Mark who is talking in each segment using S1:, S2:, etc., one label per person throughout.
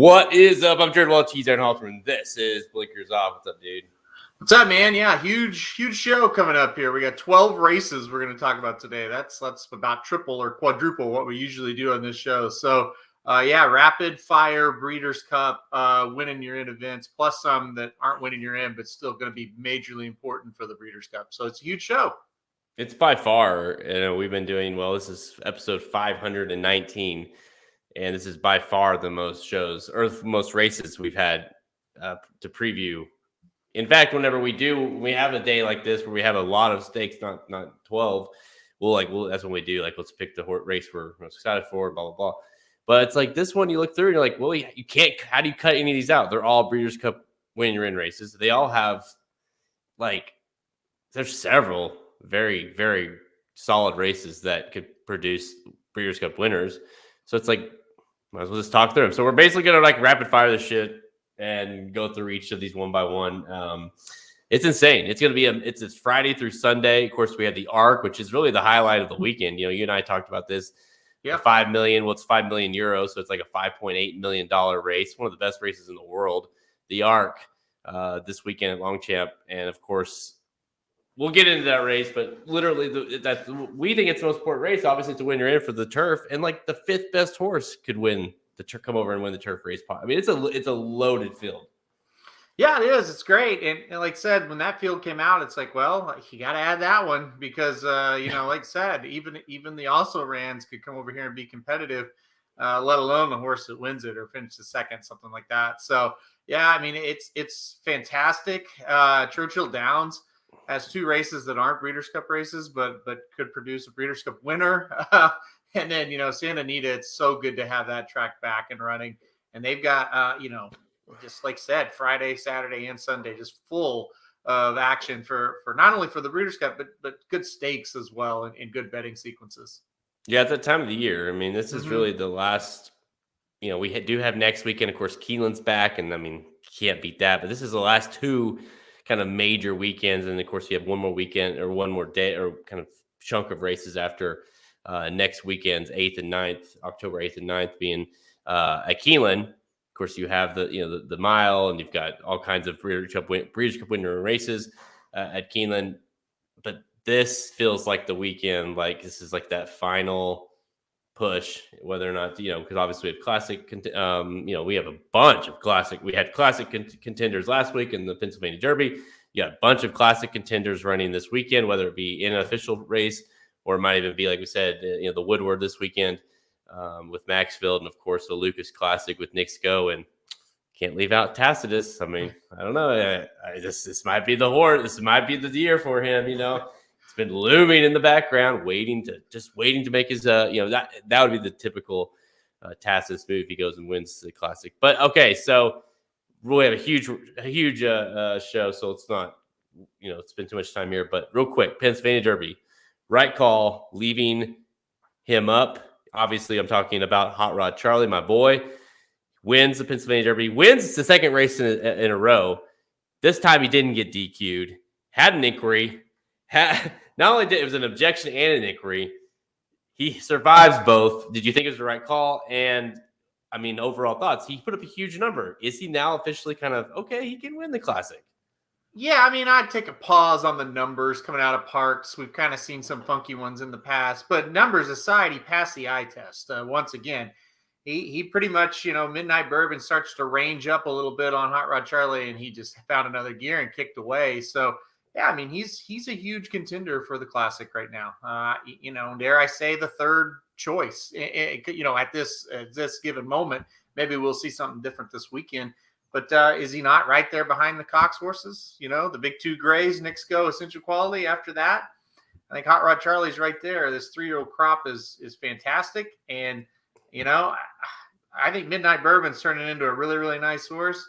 S1: What is up? I'm Jared Welch, he's Aaron Halterman. This is Blinkers Off. What's up, dude?
S2: What's up, man? Yeah, huge show coming up here. We got 12 races we're going to talk about today. That's about triple or quadruple what we usually do on this show. So, rapid fire Breeders' Cup, winning your in events, plus some that aren't winning your in, but still going to be majorly important for the Breeders' Cup. So it's a huge show.
S1: It's by far, we've been doing, this is episode 519, and this is by far the most shows or the most races we've had to preview. In fact, whenever we have a day like this where we have a lot of stakes, not 12, that's when we do, let's pick the race we're most excited for, blah, blah, blah. But it's like this one, you look through and you're like, well, you can't, how do you cut any of these out? They're all Breeders' Cup win your in races. They all have, there's several very, very solid races that could produce Breeders' Cup winners. So it's like, might as well just talk through them. So we're basically going to rapid fire this shit and go through each of these one by one. It's insane. It's going to be it's Friday through Sunday. Of course, we had the ARC, which is really the highlight of the weekend. You and I talked about this. Yeah, 5 million. Well, it's 5 million euros, so it's like a $5.8 million race. One of the best races in the world. The ARC this weekend at Longchamp, and of course, we'll get into that race. But literally, we think it's the most important race. Obviously, to win your in for the turf, and the fifth best horse could win. Come over and win the turf race. I mean, it's a loaded field.
S2: Yeah, it is. It's great. And like I said, when that field came out, it's like, well, you got to add that one because, like I said, even the also rans could come over here and be competitive, let alone the horse that wins it or finishes second, something like that. So, yeah, I mean, it's fantastic. Churchill Downs has two races that aren't Breeders' Cup races, but could produce a Breeders' Cup winner. And then, Santa Anita, it's so good to have that track back and running. And they've got, just like I said, Friday, Saturday, and Sunday, just full of action for not only for the Breeders' Cup, but good stakes as well and good betting sequences.
S1: Yeah, at that time of the year. I mean, this is really the last, we do have next weekend. Of course, Keeneland's back, and I mean, can't beat that. But this is the last two kind of major weekends. And of course, you have one more weekend or one more day or kind of chunk of races after next weekend's 8th and 9th, October 8th and 9th being at Keeneland. Of course, you have the mile, and you've got all kinds of Breeders' Cup winner races at Keeneland. But this feels like the weekend, this is that final push, whether or not, because obviously we have classic, we have a bunch of classic. We had classic contenders last week in the Pennsylvania Derby. You got a bunch of classic contenders running this weekend, whether it be in an official race or it might even be, like we said, the Woodward this weekend with Maxville, and of course the Lucas Classic with Nick Sco, and can't leave out Tacitus. I mean, I don't know. This might be the horse. This might be the year for him. It's been looming in the background, waiting to make his. That would be the typical Tacitus move if he goes and wins the Classic. But okay, so we have a huge show, so it's not spend too much time here. But real quick, Pennsylvania Derby. Right call, leaving him up. Obviously, I'm talking about Hot Rod Charlie, my boy. Wins the Pennsylvania Derby. Wins the second race in a row. This time he didn't get DQ'd. Had an inquiry. Not only did it was an objection and an inquiry. He survives both. Did you think it was the right call? And, I mean, overall thoughts. He put up a huge number. Is he now officially kind of, okay, he can win the Classic?
S2: Yeah, I mean, I'd take a pause on the numbers coming out of Parks. We've kind of seen some funky ones in the past, but numbers aside, he passed the eye test. Once again, he pretty much, Midnight Bourbon starts to range up a little bit on Hot Rod Charlie, and he just found another gear and kicked away. So, yeah, I mean, he's a huge contender for the Classic right now. Dare I say the third choice, at this given moment. Maybe we'll see something different this weekend. But is he not right there behind the Cox horses? The big two grays, Nick Sco, Essential Quality. After that, I think Hot Rod Charlie's right there. This 3-year-old crop is fantastic. And, I think Midnight Bourbon's turning into a really, really nice horse.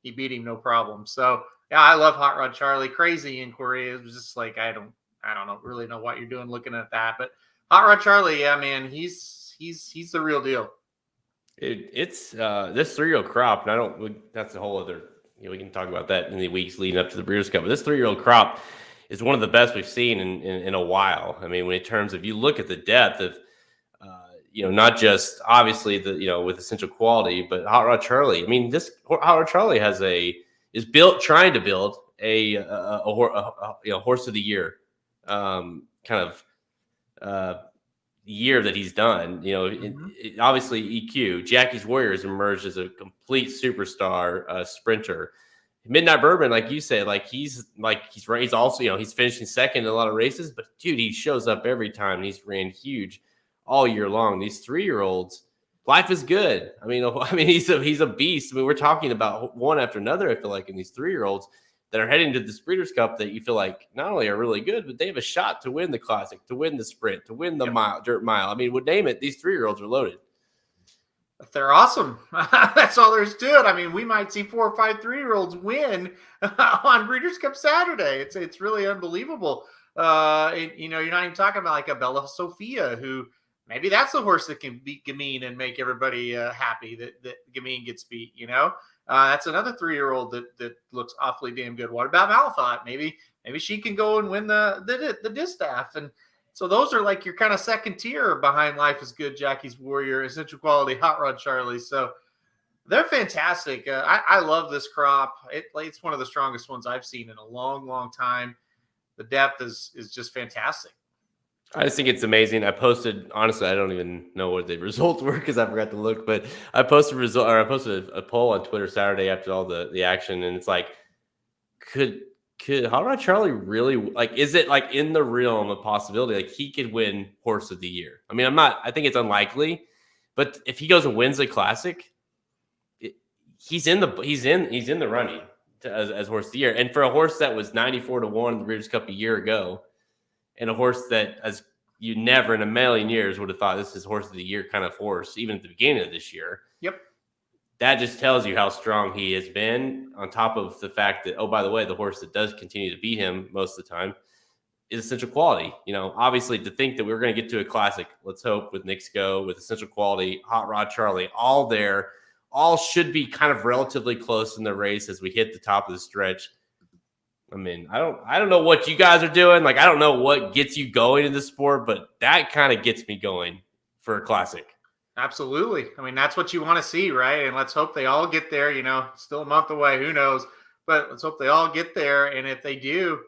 S2: He beat him no problem. So, yeah, I love Hot Rod Charlie. Crazy inquiry. It was just like, I don't really know what you're doing looking at that. But Hot Rod Charlie, yeah, man, he's the real deal.
S1: It's this 3-year-old crop, and that's a whole other, we can talk about that in the weeks leading up to the Breeders' Cup. But this 3-year-old crop is one of the best we've seen in a while. I mean, in terms of, you look at the depth of, not just obviously with Essential Quality, but Hot Rod Charlie. I mean, this Hot Rod Charlie is trying to build a horse of the year kind of year that he's done. Obviously EQ Jackie's Warriors emerged as a complete superstar sprinter. Midnight Bourbon, like you said, he's also he's finishing second in a lot of races, but dude, he shows up every time. And he's ran huge all year long. These 3-year-olds, life is good. I mean, he's a beast. I mean, we're talking about one after another. I feel like in these 3-year-olds that are heading to the Breeders' Cup that you feel like not only are really good, but they have a shot to win the Classic, to win the Sprint, to win the dirt mile. I mean, name it. These 3-year-olds are loaded.
S2: They're awesome. That's all there's to it. I mean, we might see 4 or 5 3-year-olds win on Breeders' Cup Saturday. It's really unbelievable. You're not even talking about like a Bella Sophia, who maybe that's the horse that can beat Gamine and make everybody happy that Gamine gets beat. That's another 3-year-old that looks awfully damn good. What about Malafat? Maybe she can go and win the distaff. And so those are like your kind of second tier behind Life is Good, Jackie's Warrior, Essential Quality, Hot Rod Charlie. So they're fantastic. I love this crop. It's one of the strongest ones I've seen in a long, long time. The depth is just fantastic.
S1: I just think it's amazing. I posted, honestly, I don't even know what the results were because I forgot to look, but I posted a poll on Twitter Saturday after all the action, and it's like, could Hot Rod Charlie really, is it in the realm of possibility he could win Horse of the Year? I mean, I think it's unlikely, but if he goes and wins the Classic, he's in the running as Horse of the Year. And for a horse that was 94-1 in the Breeders' Cup a year ago, and a horse that, as you never in a million years would have thought this is Horse of the Year kind of horse, even at the beginning of this year.
S2: Yep.
S1: That just tells you how strong he has been, on top of the fact that, oh, by the way, the horse that does continue to beat him most of the time is Essential Quality. Obviously, to think that we were going to get to a Classic, let's hope, with Nick's Go, with Essential Quality, Hot Rod Charlie, all there, all should be kind of relatively close in the race as we hit the top of the stretch. I mean, I don't know what you guys are doing. I don't know what gets you going in the sport, but that kind of gets me going for a Classic.
S2: Absolutely. I mean, that's what you want to see, right? And let's hope they all get there. Still a month away. Who knows? But let's hope they all get there. And if they do,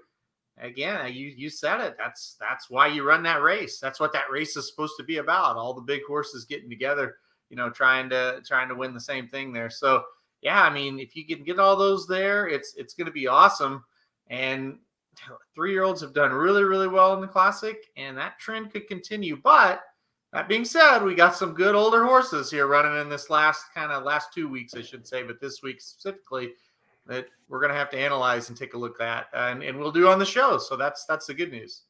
S2: again, you said it. That's why you run that race. That's what that race is supposed to be about. All the big horses getting together, trying to win the same thing there. So yeah, I mean, if you can get all those there, it's going to be awesome. And 3-year-olds have done really, really well in the Classic, and that trend could continue. But that being said, we got some good older horses here running in this last 2 weeks, I should say, but this week specifically, that we're going to have to analyze and take a look at, and we'll do on the show. So that's the good news.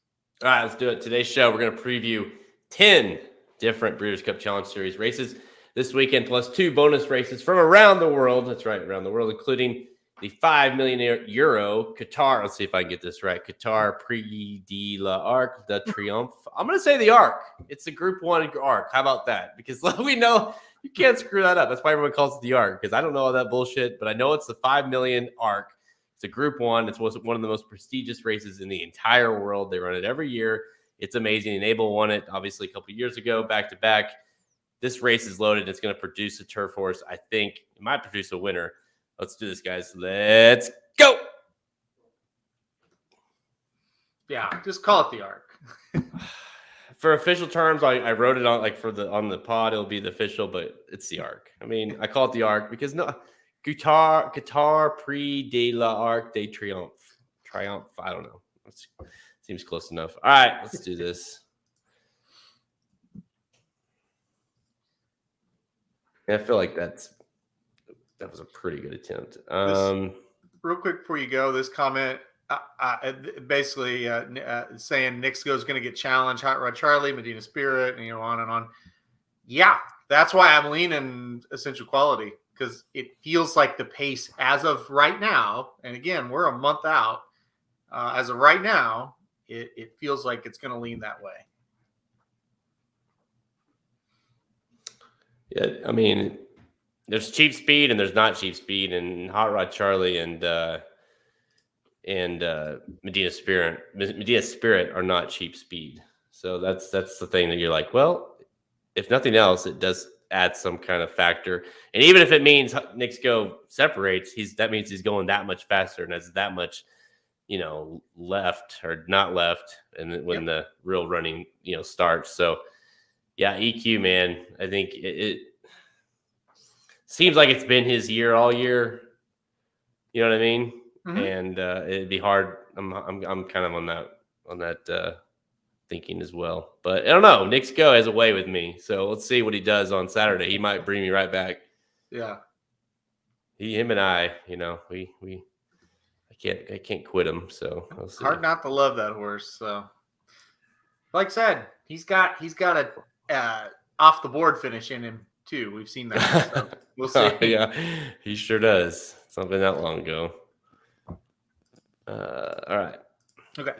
S2: All
S1: right, let's do it. Today's show, we're going to preview 10 different Breeders' Cup Challenge Series races this weekend, plus 2 bonus races from around the world. That's right, around the world, including the €5 million Qatar. Let's see if I can get this right. Qatar Prix de l'Arc de Triomphe. I'm going to say the Arc. It's the Group 1 Arc. How about that? Because we know you can't screw that up. That's why everyone calls it the Arc, because I don't know all that bullshit, but I know it's the $5 million Arc. It's a Group 1. It's one of the most prestigious races in the entire world. They run it every year. It's amazing. Enable won it, obviously, a couple of years ago, back-to-back. This race is loaded. It's going to produce a turf horse. I think it might produce a winner. Let's do this, guys. Let's go.
S2: Yeah, just call it the Arc.
S1: For official terms, I wrote it on on the pod. It'll be the official, but it's the Arc. I mean, I call it the Arc because Qatar Prix de l'Arc de Triomphe. Triumph. I don't know. Seems close enough. All right, let's do this. I feel like that was a pretty good attempt.
S2: Real quick before you go, this comment basically saying Nick's Go is going to get challenged, Hot Rod Charlie, Medina Spirit, and on and on. Yeah, that's why I'm leaning Essential Quality, because it feels like the pace as of right now, and again, we're a month out. As of right now, it feels like it's going to lean that way.
S1: Yeah, I mean, there's cheap speed and there's not cheap speed, and Hot Rod Charlie and Medina Spirit are not cheap speed. So that's the thing that you're like, well, if nothing else, it does add some kind of factor. And even if it means Nick's Go separates, that means he's going that much faster and has that much, left or not left, and when the real running, starts. So yeah, EQ, man, I think it seems like it's been his year all year. You know what I mean?
S2: Mm-hmm.
S1: And it'd be hard. I'm kind of on that thinking as well. But I don't know. Nick's Go has a way with me, so let's see what he does on Saturday. He might bring me right back.
S2: Yeah.
S1: Him and I, I can't quit him. So we'll see.
S2: Hard not to love that horse. So, like I said, he's got a off the board finish in him too. We've seen that. So we'll see.
S1: Yeah, he sure does. It's not been that long ago. All right.
S2: Okay.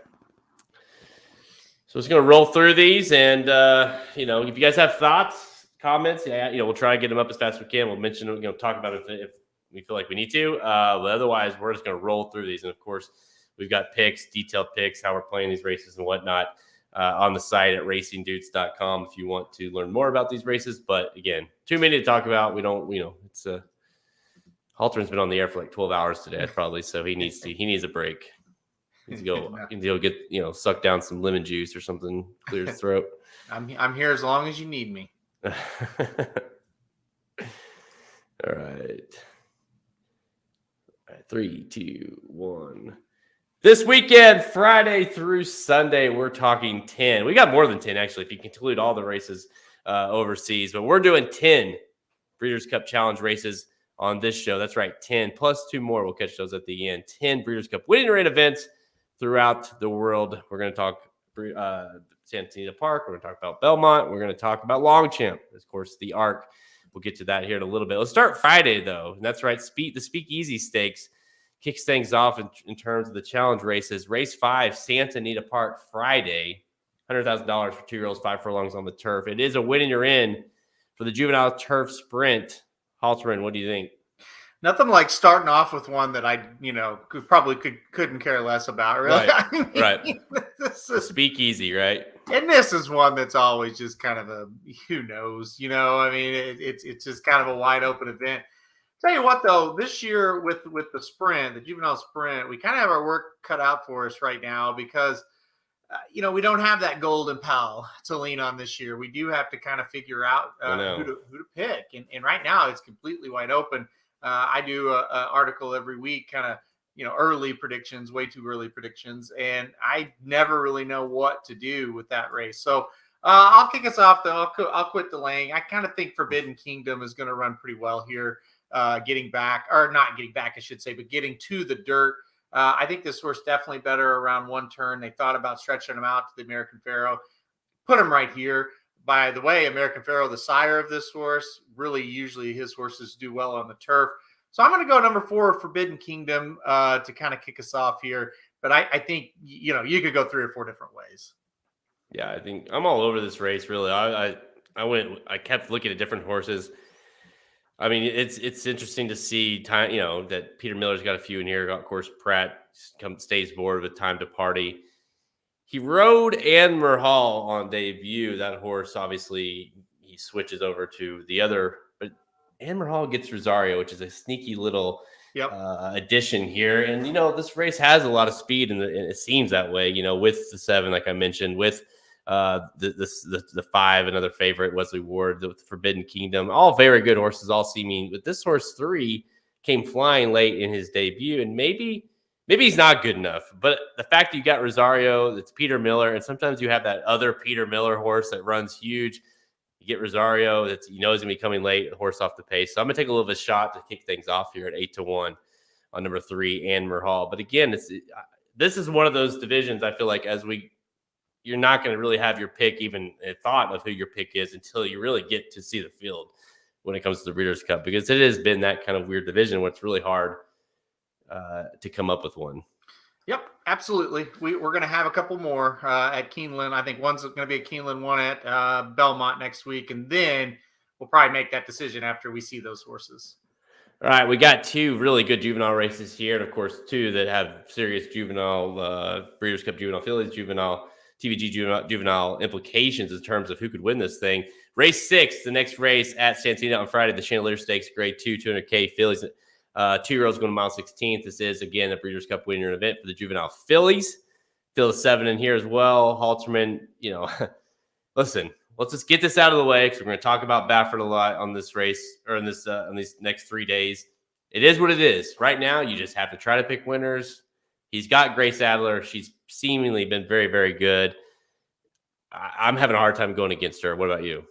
S1: So it's going to roll through these, and if you guys have thoughts, comments, we'll try to get them up as fast as we can. We'll mention, talk about it if we feel like we need to. But otherwise, we're just going to roll through these, and of course, we've got picks, detailed picks, how we're playing these races and whatnot on the site at racingdudes.com if you want to learn more about these races. But again, too many to talk about. We don't, it's Halterman's been on the air for like 12 hours today, probably, so he needs a break. Needs to go get suck down some lemon juice or something, clear his throat.
S2: I'm here as long as you need me.
S1: All right. 3, 2, 1. This weekend, Friday through Sunday, we're talking 10. We got more than 10, actually, if you include all the races overseas. But we're doing 10 Breeders' Cup Challenge races on this show. That's right, 10 plus 2 more. We'll catch those at the end. 10 Breeders' Cup winning rate events throughout the world. We're going to talk Santa Anita Park. We're going to talk about Belmont. We're going to talk about Longchamp. Of course, the ARC. We'll get to that here in a little bit. Let's start Friday, though. And that's right. The Speakeasy Stakes kicks things off in terms of the challenge races. Race 5, Santa Anita Park, Friday. $100,000 for 2-year-olds, 5 furlongs on the turf. It is a win and you're in for the juvenile turf sprint. Halterman, what do you think?
S2: Nothing like starting off with one that I, couldn't care less about. Really,
S1: right. This is Speakeasy, right?
S2: And this is one that's always just kind of a who knows. It's just kind of a wide open event. Tell you what, though, this year with the sprint, the juvenile sprint, we kind of have our work cut out for us right now because we don't have that golden pal to lean on this year. We do have to kind of figure out who to pick, and right now it's completely wide open. I do an article every week, kind of, early predictions, way too early predictions. And I never really know what to do with that race. So I'll kick us off, though. I'll quit delaying. I kind of think Forbidden Kingdom is going to run pretty well here, not getting back, I should say, but getting to the dirt. I think this horse definitely better around one turn. They thought about stretching him out to the American Pharoah. Put him right here. By the way, American Pharoah, the sire of this horse, really usually his horses do well on the turf. So I'm going to go number 4, Forbidden Kingdom, to kind of kick us off here. But I think, you could go 3 or 4 different ways.
S1: Yeah, I think I'm all over this race, really. I kept looking at different horses. I mean, it's interesting to see that Peter Miller's got a few in here. Of course, Pratt stays bored with Time to Party. He rode Anmer Hall on debut. That horse, obviously, he switches over to the other. But Anmer Hall gets Rosario, which is a sneaky little addition here. And, this race has a lot of speed, and it seems that way, with the 7, like I mentioned, with the 5, another favorite, Wesley Ward, the Forbidden Kingdom. All very good horses, all seeming. But this horse 3 came flying late in his debut, and maybe he's not good enough, but the fact that you got Rosario, that's Peter Miller, and sometimes you have that other Peter Miller horse that runs huge. You get Rosario, that's is going to be coming late, a horse off the pace. So I'm going to take a little bit of a shot to kick things off here at 8-1 on number 3, Anmer Hall. But again, this is one of those divisions I feel like you're not going to really have your pick, even a thought of who your pick is, until you really get to see the field when it comes to the Breeders' Cup, because it has been that kind of weird division where it's really hard to come up with one.
S2: Yep, absolutely. We're going to have a couple more at Keeneland. I think one's going to be at Keeneland, one at Belmont next week, and then we'll probably make that decision after we see those horses.
S1: All right, we got 2 really good juvenile races here, and of course 2 that have serious juvenile Breeders' Cup juvenile fillies, juvenile TVG juvenile implications in terms of who could win this thing. Race 6, the next race at Santana on Friday, the Chandelier Stakes, grade 2, 200K fillies. 2-year-olds going to mile 16th. This is, again, a Breeders' Cup winner event for the juvenile fillies. Field 7 in here as well. Halterman, listen, let's just get this out of the way because we're going to talk about Baffert a lot on this race or on these next 3 days. It is what it is. Right now, you just have to try to pick winners. He's got Grace Adler. She's seemingly been very, very good. I'm having a hard time going against her. What about you?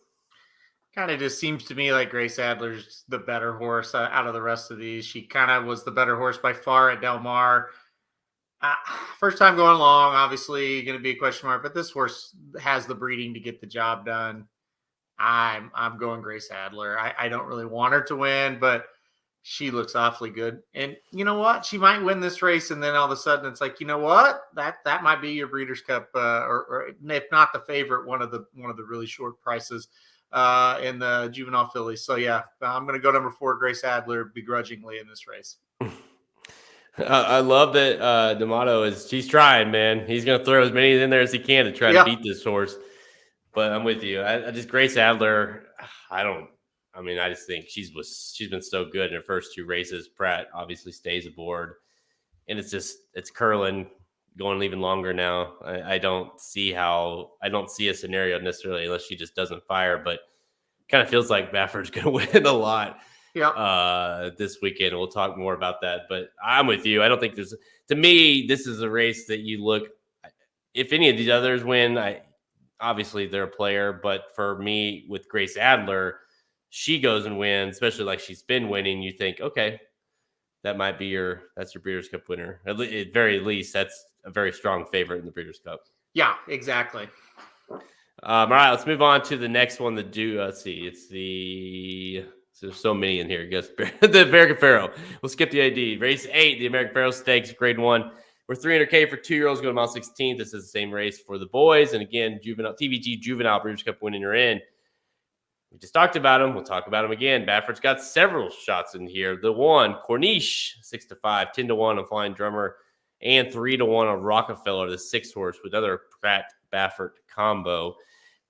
S2: Kind of just seems to me like Grace Adler's the better horse out of the rest of these. She kind of was the better horse by far at Del Mar. First time going along, obviously going to be a question mark, but this horse has the breeding to get the job done. I'm going Grace Adler. I don't really want her to win, but she looks awfully good. And you know what? She might win this race, and then all of a sudden it's like, you know what? That might be your Breeders' Cup, or if not the favorite, one of the really short prices in the juvenile fillies. So yeah, I'm going to go number 4, Grace Adler, begrudgingly in this race.
S1: I love that D'Amato she's trying, man. He's going to throw as many in there as he can to try to beat this horse. But I'm with you. I just Grace Adler, I just think she's been so good in her first 2 races. Pratt obviously stays aboard, and it's curling going even longer now. I don't see a scenario necessarily unless she just doesn't fire, but kind of feels like Baffert's going to win a lot this weekend. We'll talk more about that, but I'm with you. I don't think to me, this is a race that you look, if any of these others win, obviously they're a player, but for me with Grace Adler, she goes and wins, especially like she's been winning. You think, okay, that's your Breeders' Cup winner. At very least, that's a very strong favorite in the Breeders' Cup.
S2: Yeah, exactly.
S1: All right, let's move on to the next one. Let's see, there's so many in here. I guess the American Pharoah. We'll skip the AD. Race 8, the American Pharoah Stakes, grade 1. We're 300K for 2-year-olds going to mile 16th. This is the same race for the boys. And again, TVG juvenile Breeders' Cup winning are in. We just talked about him. We'll talk about him again. Baffert's got several shots in here. The 1, Corniche, 6-5, 10-1 on Flying Drummer, and 3-1 on Rockefeller, the 6 horse with another Pratt Baffert combo.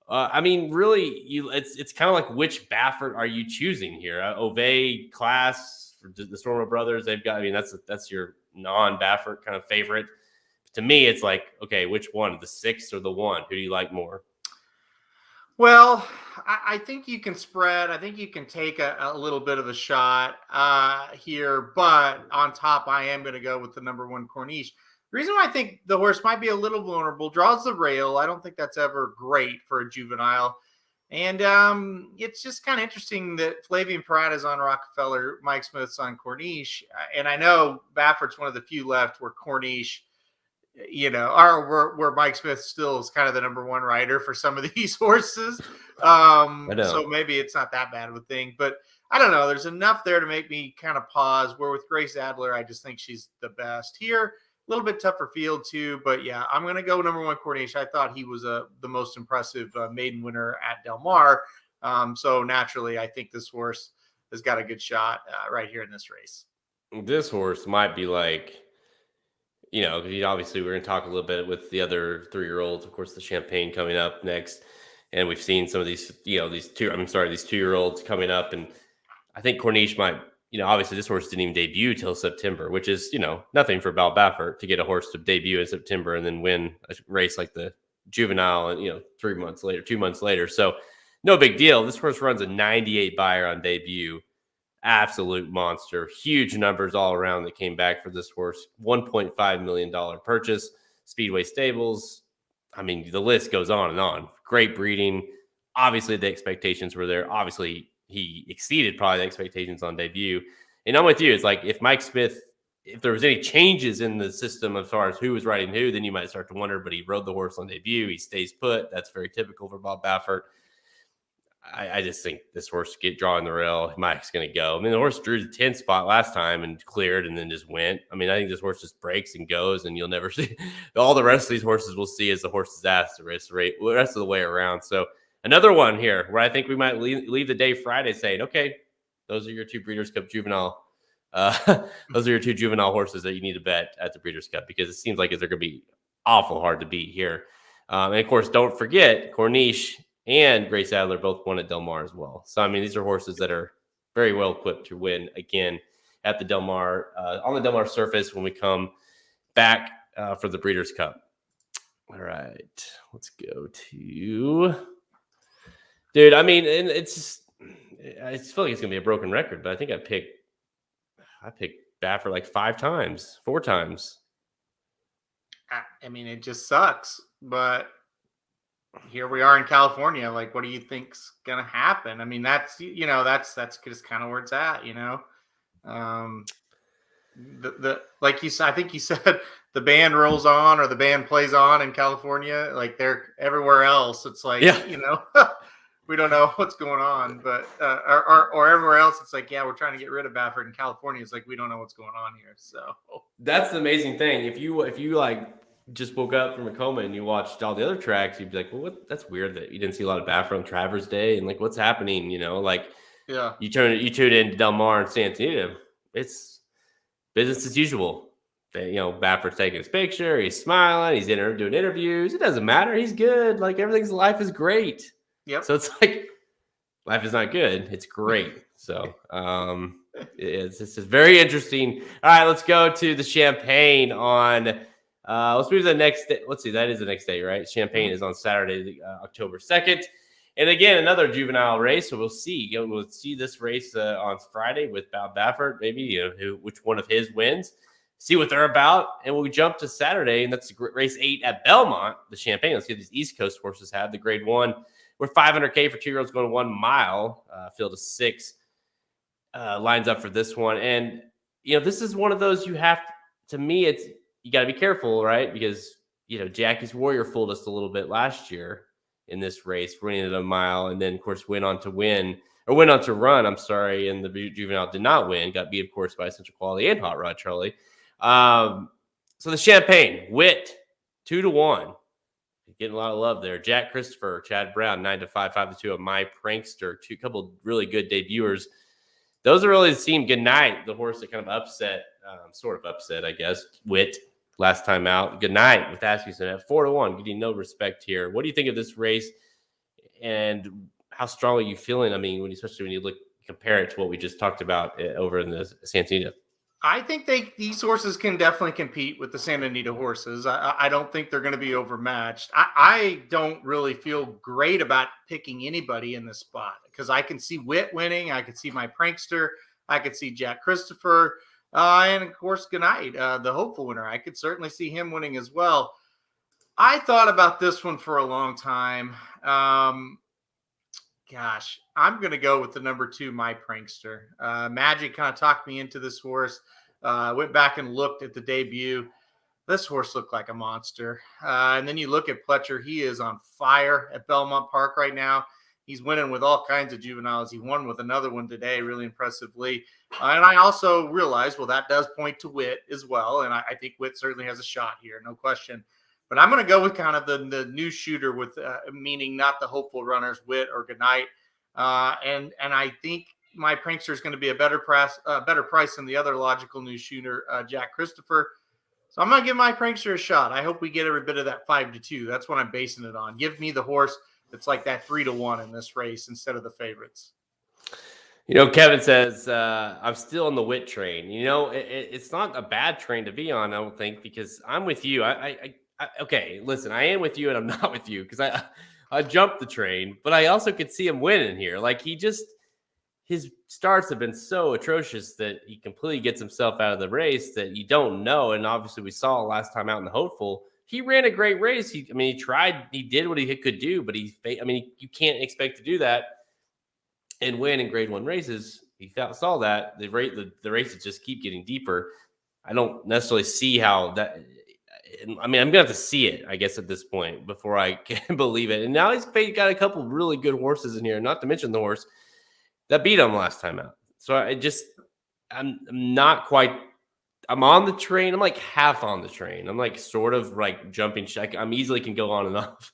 S1: Really, it's kind of like which Baffert are you choosing here? Ove class for the Stormer brothers. They've got. That's your non-Baffert kind of favorite. To me, it's like, okay, which one, the 6 or the 1? Who do you like more?
S2: Well, I think you can spread. I think you can take a little bit of a shot here, but on top, I am going to go with the number 1 Corniche. The reason why I think the horse might be a little vulnerable, draws the rail. I don't think that's ever great for a juvenile. And it's just kind of interesting that Flavian Pratt is on Rockefeller, Mike Smith's on Corniche. And I know Baffert's one of the few left where Corniche, where Mike Smith still is kind of the number 1 rider for some of these horses. So maybe it's not that bad of a thing. But I don't know. There's enough there to make me kind of pause. Where with Grace Adler, I just think she's the best here. A little bit tougher field too, but yeah, I'm going to go number 1 Corniche. I thought he was the most impressive maiden winner at Del Mar. So naturally, I think this horse has got a good shot right here in this race.
S1: This horse might be like, obviously we're going to talk a little bit with the other 3-year-olds. Of course, the Champagne coming up next. And we've seen some of these, these 2-year-olds coming up. And I think Corniche might, obviously this horse didn't even debut till September, which is, nothing for Bal Baffert to get a horse to debut in September and then win a race like the juvenile and, 2 months later. So no big deal. This horse runs a 98 buyer on debut. Absolute monster. Huge numbers all around that came back for this horse. $1.5 million purchase. Speedway Stables. The list goes on and on. Great breeding. Obviously, the expectations were there. Obviously, he exceeded probably the expectations on debut. And I'm with you. It's like if Mike Smith, if there was any changes in the system as far as who was riding who, then you might start to wonder, but he rode the horse on debut. He stays put. That's very typical for Bob Baffert. I just think this horse drawing the rail. Mike's going to go. The horse drew the 10th spot last time and cleared and then just went. I think this horse just breaks and goes, and you'll never see all the rest of these horses. We'll see as the horse's ass the rest of the way around. So another one here where I think we might leave the day Friday saying, okay, those are your 2 Breeders' Cup juvenile. Those are your 2 juvenile horses that you need to bet at the Breeders' Cup because it seems like they're going to be awful hard to beat here. And of course, don't forget Corniche and Grace Adler both won at Del Mar as well. So, I mean, these are horses that are very well equipped to win again at the Del Mar, on the Del Mar surface when we come back for the Breeders' Cup. All right, let's go to, dude. I mean, it's just, I feel like it's gonna be a broken record, but I think I picked Baffert like 4 times.
S2: I mean, it just sucks, but here we are in California. Like, what do you think's gonna happen? I mean, that's just kind of where it's at, the like you said, I think you said the band rolls on or the band plays on in California. Like they're everywhere else. It's like, we don't know what's going on, but or everywhere else, it's like, yeah, we're trying to get rid of Baffert. In California, it's like we don't know what's going on here. So
S1: that's the amazing thing. If you like just woke up from a coma and you watched all the other tracks, you'd be like, well, that's weird that you didn't see a lot of Baffert on Travers Day, and like what's happening, like you tune into Del Mar and San Antonio, it's business as usual. Baffert's taking his picture, he's smiling, he's doing interviews. It doesn't matter, he's good. Like life is great.
S2: Yep.
S1: So it's like life is not good, it's great. So this is very interesting. All right, let's go to the Champagne on let's move to the next day. Let's see, that is the next day, right? Champagne is on Saturday, October 2nd. And again, another juvenile race. So we'll see. We'll see this race on Friday with Bob Baffert, maybe which one of his wins. See what they're about. And we'll jump to Saturday, and that's race 8 at Belmont, the Champagne. Let's see what these East Coast horses have. The grade 1, we're $500K for 2-year-olds going 1 mile. Field of 6 lines up for this one. And, this is one of those you got to be careful, right? Because, Jackie's Warrior fooled us a little bit last year in this race, running at a mile, and then of course went on to run. And the juvenile did not win. Got beat, of course, by Central Quality and Hot Rod Charlie. So the Champagne, Wit, 2-1, getting a lot of love there. Jack Christopher, Chad Brown, 9-5, 5-2. Of My Prankster, a couple really good debuters. Those are really the team. Good Night, the horse that kind of sort of upset, I guess. Wit. Last time out. Good Night with Asmussen at 4-1. Getting no respect here. What do you think of this race, and how strong are you feeling? I mean, especially when you compare it to what we just talked about over in the Santa Anita.
S2: I think these horses can definitely compete with the Santa Anita horses. I don't think they're going to be overmatched. I don't really feel great about picking anybody in this spot because I can see Wit winning. I could see My Prankster. I could see Jack Christopher. And of course, Good Night, the hopeful winner. I could certainly see him winning as well. I thought about this one for a long time. I'm going to go with the number 2, My Prankster. Magic kind of talked me into this horse. Went back and looked at the debut. This horse looked like a monster. And then you look at Pletcher. He is on fire at Belmont Park right now. He's winning with all kinds of juveniles. He won with another one today, really impressively. And I also realized, that does point to Wit as well. And I think Wit certainly has a shot here, no question. But I'm going to go with kind of the new shooter, with meaning not the hopeful runners, Wit or Good Night. And I think My Prankster is going to be a better price than the other logical new shooter, Jack Christopher. So I'm going to give My Prankster a shot. I hope we get every bit of that 5-2. That's what I'm basing it on. Give me the horse that's like that 3-1 in this race instead of the favorites.
S1: Kevin says, I'm still on the Wit train. It's not a bad train to be on, I don't think, because I'm with you. Okay, listen, I am with you and I'm not with you because I jumped the train, but I also could see him winning here. Like his starts have been so atrocious that he completely gets himself out of the race that you don't know. And obviously we saw last time out in the hopeful, he ran a great race. He did what he could do, but you can't expect to do that and win in grade 1 races. He saw that the races just keep getting deeper. I don't necessarily see how that. I'm gonna have to see it, I guess, at this point before I can believe it. And now he's got a couple really good horses in here, not to mention the horse that beat him last time out. So I'm not quite. I'm on the train. I'm like half on the train. I'm like sort of like jumping. I'm easily can go on and off.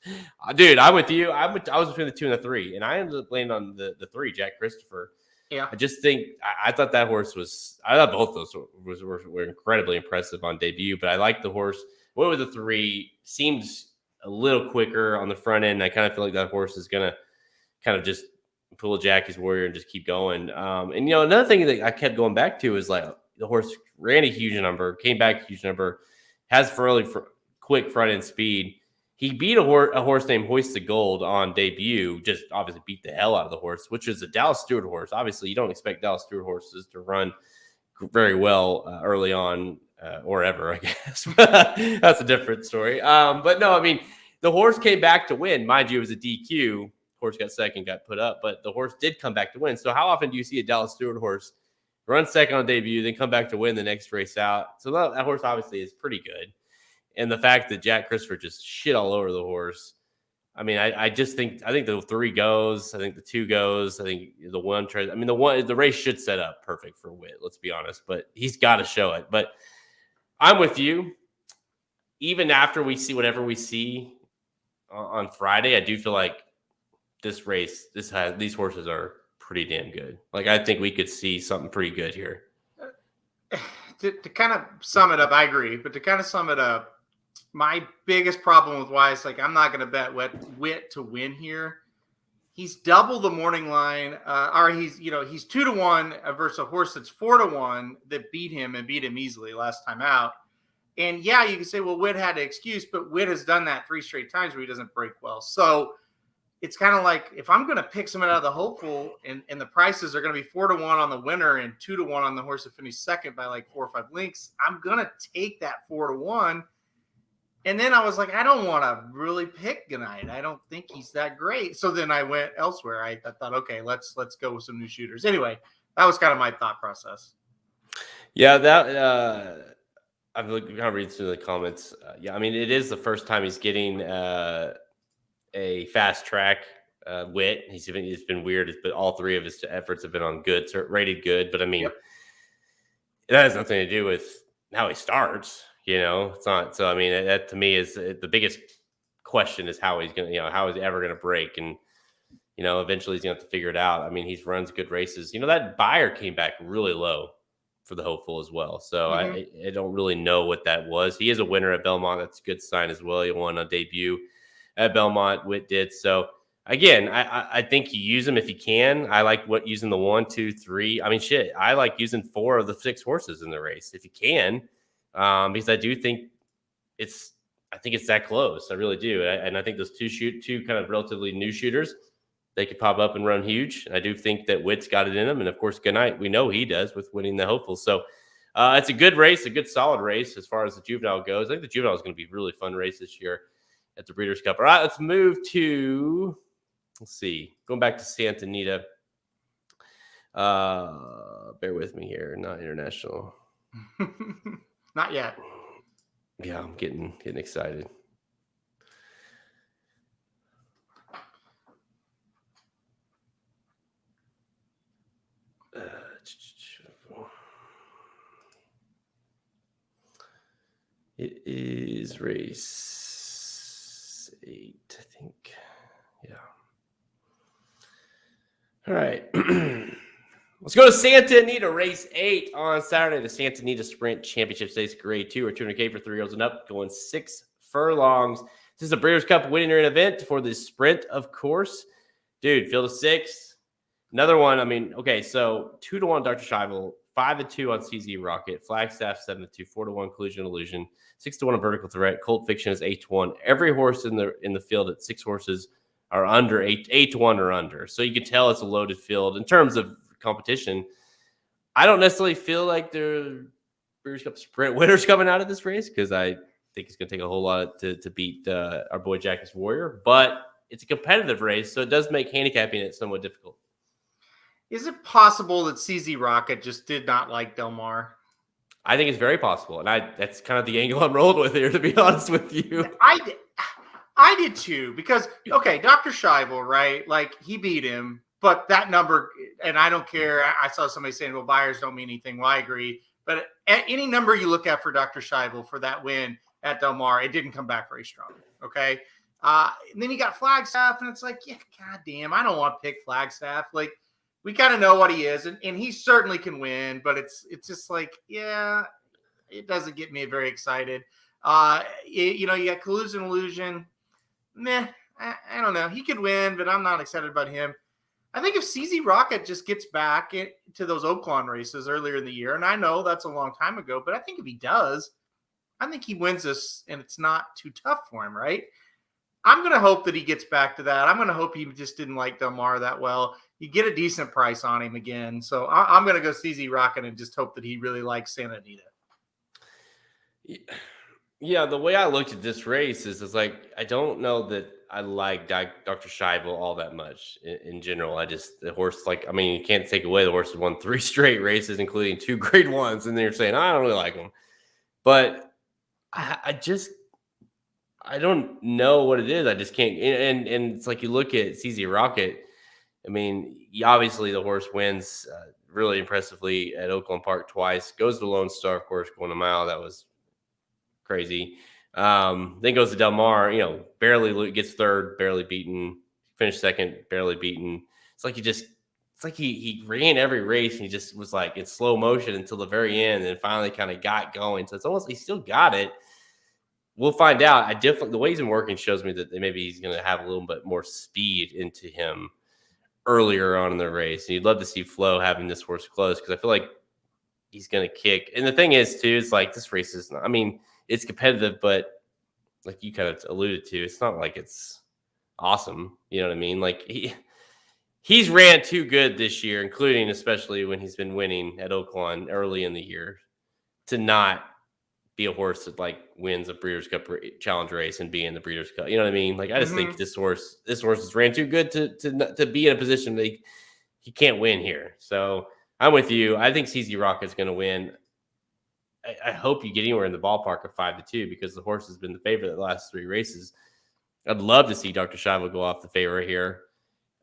S1: Dude, I'm with you. I was between the 2 and the 3, and I ended up landing on the 3, Jack Christopher.
S2: Yeah.
S1: I just think I thought that horse was. I thought both those were incredibly impressive on debut, but I like the horse. Went with the 3. Seems a little quicker on the front end. I kind of feel like that horse is going to kind of just pull a Jackie's Warrior and just keep going. And, another thing that I kept going back to is like the horse ran a huge number, came back a huge number, has quick front end speed. He beat a horse named Hoist the Gold on debut, just obviously beat the hell out of the horse, which is a Dallas Stewart horse. Obviously, you don't expect Dallas Stewart horses to run very well early on or ever, I guess. That's a different story. But no, I mean, the horse came back to win. Mind you, it was a DQ. Horse got second, got put up, but the horse did come back to win. So how often do you see a Dallas Stewart horse run second on debut, then come back to win the next race out? So that horse obviously is pretty good. And the fact that Jack Christopher just shit all over the horse. I mean, I think the 3 goes. I think the 2 goes. I think the 1 tries. I mean, the race should set up perfect for Witt. Let's be honest, but he's got to show it. But I'm with you. Even after we see whatever we see on Friday, I do feel like this race, these horses are pretty damn good. Like, I think we could see something pretty good here.
S2: To kind of sum it up, I agree. But to kind of sum it up, my biggest problem with why it's like I'm not going to bet Witt to win here. He's double the morning line, or he's 2-1 versus a horse that's 4-1 that beat him easily last time out. And yeah, you can say, well, Witt had an excuse, but Witt has done that 3 straight times where he doesn't break well. So it's kind of like if I'm going to pick someone out of the hopeful and the prices are going to be 4-1 on the winner and 2-1 on the horse that finished second by like 4 or 5 lengths, I'm going to take that 4-1. And then I was like, I don't want to really pick Gnight. I don't think he's that great. So then I went elsewhere. I thought, okay, let's go with some new shooters. Anyway, that was kind of my thought process.
S1: Yeah, that I'm kind of reading through the comments. I mean, it is the first time he's getting a fast track Witt. It's been weird, but all 3 of his efforts have been on good, rated good. But I mean, that has nothing to do with how he starts. It's not. So I mean, that to me is the biggest question is how he's gonna, how is he ever gonna break? And eventually he's gonna have to figure it out. I mean, he runs good races. That buyer came back really low for the hopeful as well. So I don't really know what that was. He is a winner at Belmont. That's a good sign as well. He won on debut at Belmont. Witt did. So again, I think you use him if you can. I like using the 1, 2, 3. I mean, shit. I like using 4 of the 6 horses in the race if you can. Because I do think it's that close. I really do. And I think those two kind of relatively new shooters, they could pop up and run huge. And I do think that Witt's got it in him. And of course, Gnight, we know he does with winning the hopeful. So it's a good race, a good solid race as far as the juvenile goes. I think the juvenile is going to be a really fun race this year at the Breeders' Cup. All right, let's move to, going back to Santa Anita. Bear with me here, not international.
S2: Not yet.
S1: Yeah, I'm getting excited. It is race 8, I think. Yeah. All right. Let's go to Santa Anita, race 8 on Saturday. The Santa Anita Sprint Championship Stakes, Grade 2 or $200K for 3-year-olds and up, going 6 furlongs. This is a Breeders' Cup winning event for the Sprint, of course. Dude, field of 6. Another one. I mean, okay, so 2-1 Dr. Scheibel, 5-2 on CZ Rocket, Flagstaff 7-2, 4-1 Collusion Illusion, 6-1 on Vertical Threat. Colt Fiction is 8-1. Every horse in the field at 6 horses are under 8-1 or under. So you can tell it's a loaded field in terms of competition. I don't necessarily feel like the Breeders' Cup Sprint winners coming out of this race because I think it's going to take a whole lot to beat our boy Jackie's Warrior, but it's a competitive race, so it does make handicapping it somewhat difficult.
S2: Is it possible that CZ Rocket just did not like Del Mar?
S1: I think it's very possible, and that's kind of the angle I'm rolled with here, to be honest with you.
S2: I did too, because, okay, Dr. Scheibel, right? Like, he beat him. But that number, and I don't care. I saw somebody saying, well, buyers don't mean anything. Well, I agree. But at any number you look at for Dr. Scheibel for that win at Del Mar, it didn't come back very strong. Okay. And then you got Flagstaff, and it's like, yeah, goddamn, I don't want to pick Flagstaff. Like, we kind of know what he is, and he certainly can win, but it's just like, yeah, it doesn't get me very excited. You got Collusion Illusion. meh. I don't know. He could win, but I'm not excited about him. I think if CZ Rocket just gets back to those Oaklawn races earlier in the year, and I know that's a long time ago, but I think if he does, I think he wins this, and it's not too tough for him, right? I'm going to hope that he gets back to that. I'm going to hope he just didn't like Del Mar that well. You get a decent price on him again. So I'm going to go CZ Rocket and just hope that he really likes Santa Anita.
S1: Yeah, the way I looked at this race is like, I don't know that I like Dr. Scheibel all that much in general. The horse, like, I mean, you can't take away the horse has won 3 straight races, including 2 grade ones. And then you're saying, I don't really like him. But I don't know what it is. I just can't. And it's like you look at CZ Rocket. I mean, obviously the horse wins really impressively at Oakland Park twice. Goes to Lone Star, of course, going a mile. That was crazy. Then goes to Del Mar. Barely gets third, barely beaten. Finished second, barely beaten. It's like he ran every race and he just was like in slow motion until the very end, and finally kind of got going. So it's almost he still got it. We'll find out. The way he's been working shows me that maybe he's going to have a little bit more speed into him earlier on in the race. And you'd love to see Flo having this horse close because I feel like he's going to kick. And the thing is, too, it's like this race is not, I mean, it's competitive, but like you kind of alluded to, it's not like it's awesome. You know what I mean? Like he's ran too good this year, including especially when he's been winning at Oaklawn early in the year, to not be a horse that like wins a Breeders' Cup Challenge race and be in the Breeders' Cup. You know what I mean? Like I just think this horse has ran too good to be in a position that he can't win here. So I'm with you. I think CZ Rocket's going to win. I hope you get anywhere in the ballpark of 5-2 because the horse has been the favorite of the last 3 races. I'd love to see Dr. Scheibel go off the favorite here.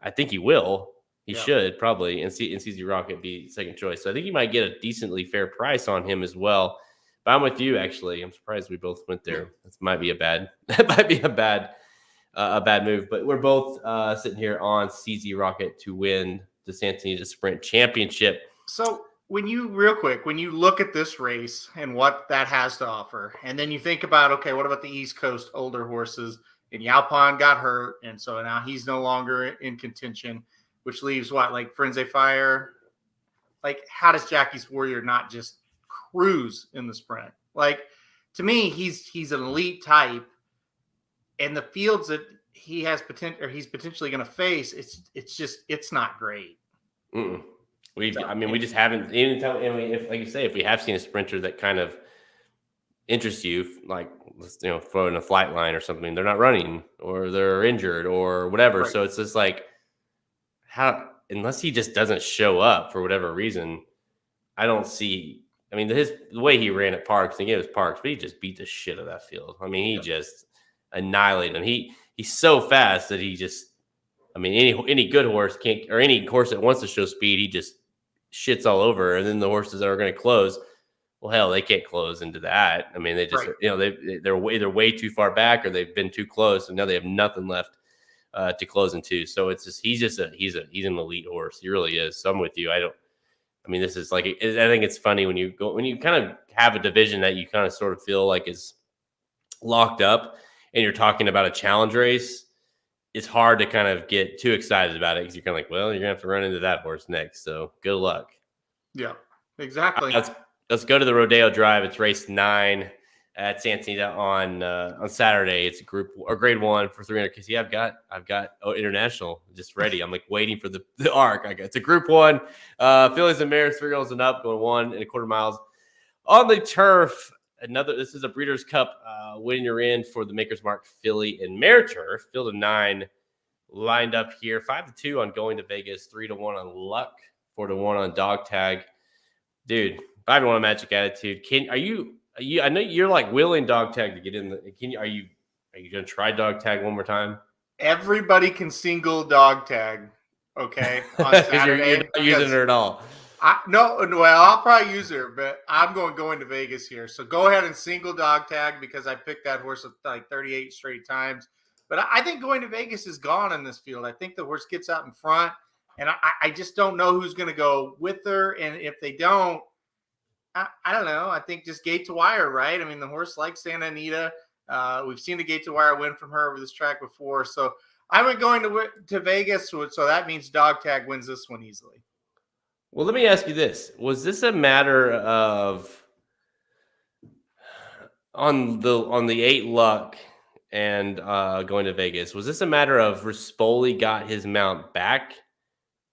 S1: I think he will. He should probably, and CZ Rocket be second choice. So I think you might get a decently fair price on him as well. But I'm with you, actually. I'm surprised we both went there. That might be a bad move. But we're both sitting here on CZ Rocket to win the Santa Anita Sprint Championship.
S2: So when you look at this race and what that has to offer, and then you think about, okay, what about the East Coast older horses? And Yalpon got hurt, and so now he's no longer in contention, which leaves what, like Frenzy Fire? Like, how does Jackie's Warrior not just cruise in the sprint? Like, to me, he's an elite type, and the fields that he has he's potentially going to face, it's not great.
S1: We just haven't even if, like you say, if we have seen a sprinter that kind of interests you, like throwing a flight line or something, they're not running or they're injured or whatever. Right. So it's just like unless he just doesn't show up for whatever reason, I don't see. I mean, the way he ran at Parks, and again, it was Parks, but he just beat the shit out of that field. I mean, he just annihilated him. He's so fast that he just, I mean, any good horse can't, or any horse that wants to show speed, he just shits all over. And then the horses that are going to close, well, hell, they can't close into that. I mean, they just, they're either way too far back or they've been too close, and now they have nothing left to close into. So it's just he's an elite horse. He really is. So I'm with you. I mean, this is like, I think it's funny when you kind of have a division that you kind of sort of feel like is locked up, and you're talking about a challenge race. It's hard to kind of get too excited about it because you're kind of like, well, you're gonna have to run into that horse next. So good luck.
S2: Yeah, exactly.
S1: Let's go to the Rodeo Drive. It's race 9 at Santa Anita on Saturday. It's a grade 1 for 300. Cause I've got international just ready. I'm like waiting for the arc. It's a group 1, fillies and mares, 3 girls and up, going 1 1/4 miles on the turf. This is a Breeders' Cup when you're in for the Maker's Mark filly and mare turf. Field of 9 lined up here. 5-2 on Going to Vegas, 3-1 on Luck, 4-1 on Dog Tag. Dude, 5-1 on Magic Attitude. Are you? I know you're like willing Dog Tag to get in. Are you going to try Dog Tag one more time?
S2: Everybody can single Dog Tag. Okay, on Saturday.
S1: You're not using her at all.
S2: I'll probably use her, but I'm going to Vegas here. So go ahead and single Dog Tag because I picked that horse like 38 straight times. But I think Going to Vegas is gone in this field. I think the horse gets out in front, and I just don't know who's going to go with her. And if they don't, I don't know. I think just gate to wire, right? I mean, the horse likes Santa Anita. We've seen the gate to wire win from her over this track before. So I went going to Vegas. So that means Dog Tag wins this one easily.
S1: Well, let me ask you this. Was this a matter of on the 8 luck and going to Vegas? Was this a matter of Rispoli got his mount back,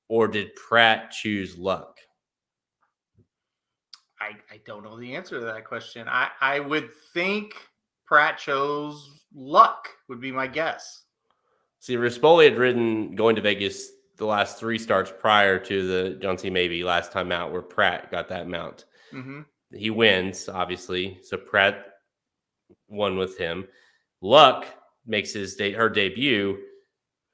S1: or did Pratt choose luck?
S2: I don't know the answer to that question. I would think Pratt chose luck, would be my guess.
S1: See, Rispoli had ridden going to Vegas the last 3 starts prior to the John C. Mabee last time out, where Pratt got that mount.
S2: Mm-hmm.
S1: He wins, obviously. So Pratt won with him. Luck makes her debut